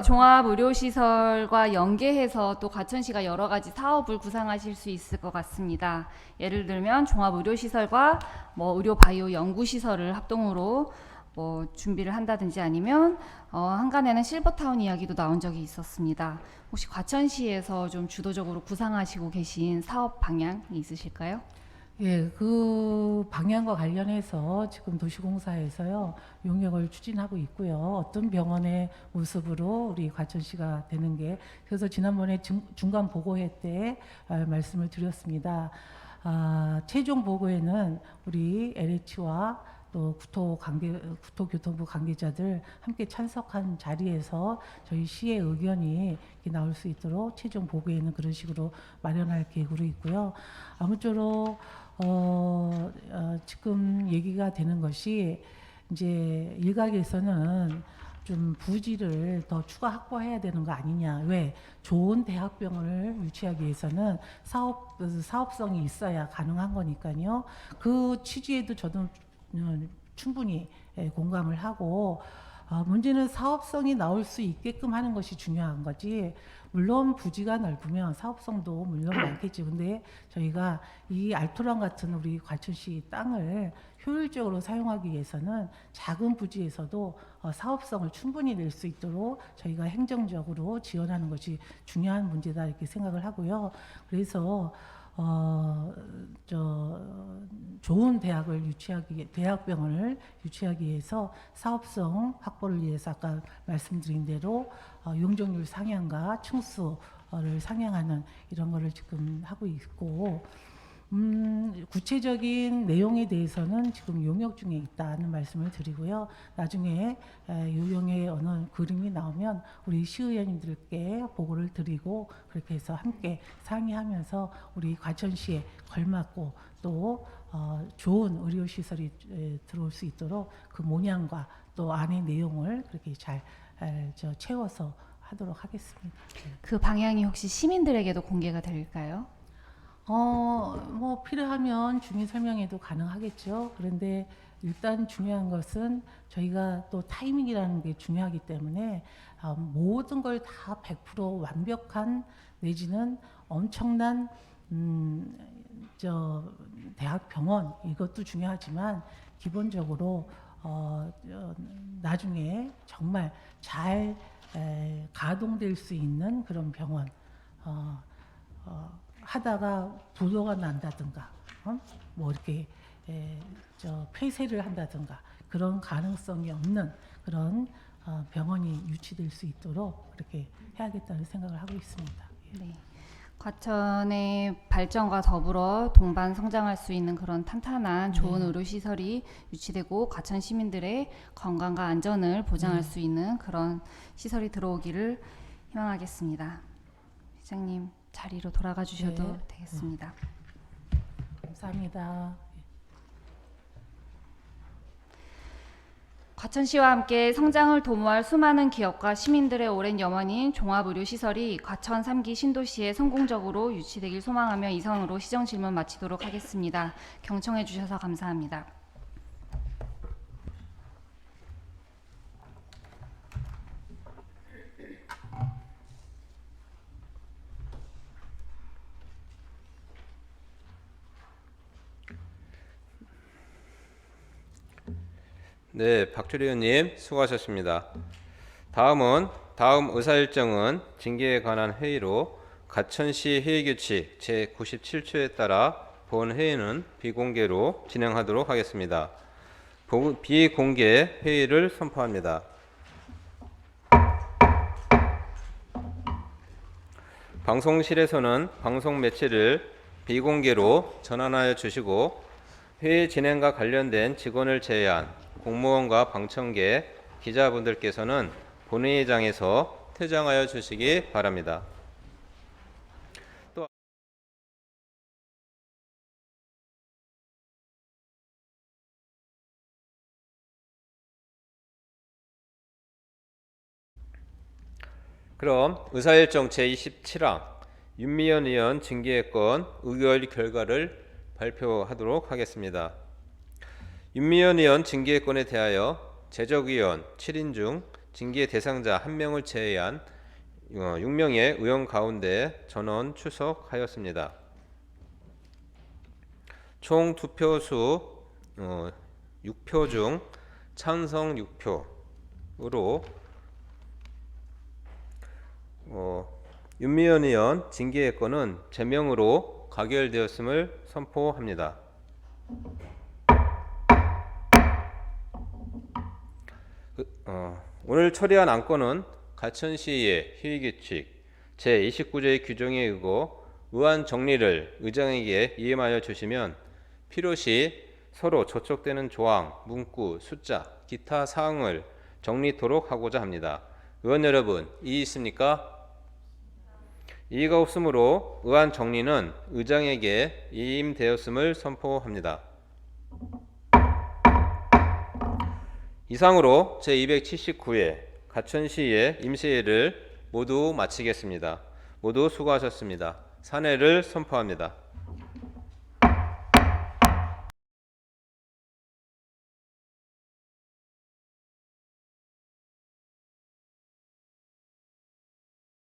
종합의료시설과 연계해서 또 과천시가 여러 가지 사업을 구상하실 수 있을 것 같습니다. 예를 들면 종합의료시설과 의료바이오 연구시설을 합동으로 준비를 한다든지 아니면 한간에는 실버타운 이야기도 나온 적이 있었습니다. 혹시 과천시에서 좀 주도적으로 구상하시고 계신 사업 방향이 있으실까요? 예, 그 방향과 관련해서 지금 도시공사에서요 용역을 추진하고 있고요. 어떤 병원의 모습으로 우리 과천시가 되는 게 그래서 지난번에 중간 보고회 때 말씀을 드렸습니다. 최종 보고에는 우리 LH와 또 국토교통부 관계자들 함께 참석한 자리에서 저희 시의 의견이 나올 수 있도록 최종 보고에는 그런 식으로 마련할 계획으로 있고요. 아무쪼록 지금 얘기가 되는 것이 이제 일각에서는 좀 부지를 더 추가 확보해야 되는 거 아니냐. 왜? 좋은 대학병원을 유치하기 위해서는 사업성이 있어야 가능한 거니까요. 그 취지에도 저도 충분히 공감을 하고 문제는 사업성이 나올 수 있게끔 하는 것이 중요한 거지. 물론 부지가 넓으면 사업성도 물론 많겠지. 근데 저희가 이 알토란 같은 우리 과천시 땅을 효율적으로 사용하기 위해서는 작은 부지에서도 사업성을 충분히 낼 수 있도록 저희가 행정적으로 지원하는 것이 중요한 문제다 이렇게 생각을 하고요. 그래서 좋은 대학병원을 유치하기 위해서 사업성 확보를 위해서 아까 말씀드린 대로 용적률 상향과 층수를 상향하는 이런 거를 지금 하고 있고, 구체적인 내용에 대해서는 지금 용역 중에 있다는 말씀을 드리고요. 나중에 요령의 어느 그림이 나오면 우리 시의원님들께 보고를 드리고 그렇게 해서 함께 상의하면서 우리 과천시에 걸맞고 또 좋은 의료시설이 들어올 수 있도록 그 모양과 또 안의 내용을 그렇게 잘 채워서 하도록 하겠습니다. 그 방향이 혹시 시민들에게도 공개가 될까요? 뭐 필요하면 중의 설명회도 가능하겠죠. 그런데 일단 중요한 것은 저희가 또 타이밍이라는 게 중요하기 때문에 모든 걸 다 100% 완벽한 내지는 엄청난 대학병원 이것도 중요하지만 기본적으로 나중에 정말 잘 가동될 수 있는 그런 병원 하다가 부도가 난다든가 뭐 이렇게 폐쇄를 한다든가 그런 가능성이 없는 그런 병원이 유치될 수 있도록 그렇게 해야겠다는 생각을 하고 있습니다. 네. 과천의 발전과 더불어 동반 성장할 수 있는 그런 탄탄한 좋은 의료시설이 유치되고 과천 시민들의 건강과 안전을 보장할 수 있는 그런 시설이 들어오기를 희망하겠습니다. 시장님 자리로 돌아가 주셔도 되겠습니다. 감사합니다. 과천시와 함께 성장을 도모할 수많은 기업과 시민들의 오랜 염원인 종합의료시설이 과천 3기 신도시에 성공적으로 유치되길 소망하며 이상으로 시정 질문 마치도록 하겠습니다. 경청해 주셔서 감사합니다. 네, 박주리 의원님 수고하셨습니다. 다음 의사 일정은 징계에 관한 회의로 과천시 회의규칙 제97조에 따라 본 회의는 비공개로 진행하도록 하겠습니다. 비공개 회의를 선포합니다. 방송실에서는 방송 매체를 비공개로 전환하여 주시고 회의 진행과 관련된 직원을 제외한 공무원과 방청객, 기자분들께서는 본회의장에서 퇴장하여 주시기 바랍니다. 그럼 의사일정 제27항 윤미현 의원 징계의 건 의결 결과를 발표하도록 하겠습니다. 윤미현 의원 징계의 건에 대하여 제적의원 7인 중 징계 대상자 1명을 제외한 6명의 의원 가운데 전원 출석하였습니다. 총 투표수 6표 중 찬성 6표로 윤미현 의원 징계의 건은 제명으로 가결되었음을 선포합니다. 오늘 처리한 안건은 과천시의 회의규칙 제29조의 규정에 의거 의안 정리를 의장에게 이임하여 주시면 필요시 서로 저촉되는 조항, 문구, 숫자, 기타 사항을 정리토록 하고자 합니다. 의원 여러분, 이의 있습니까? 이의가 없으므로 의안 정리는 의장에게 이임되었음을 선포합니다. 이상으로 제279회 과천시의 임시회를 모두 마치겠습니다. 모두 수고하셨습니다. 산회를 선포합니다.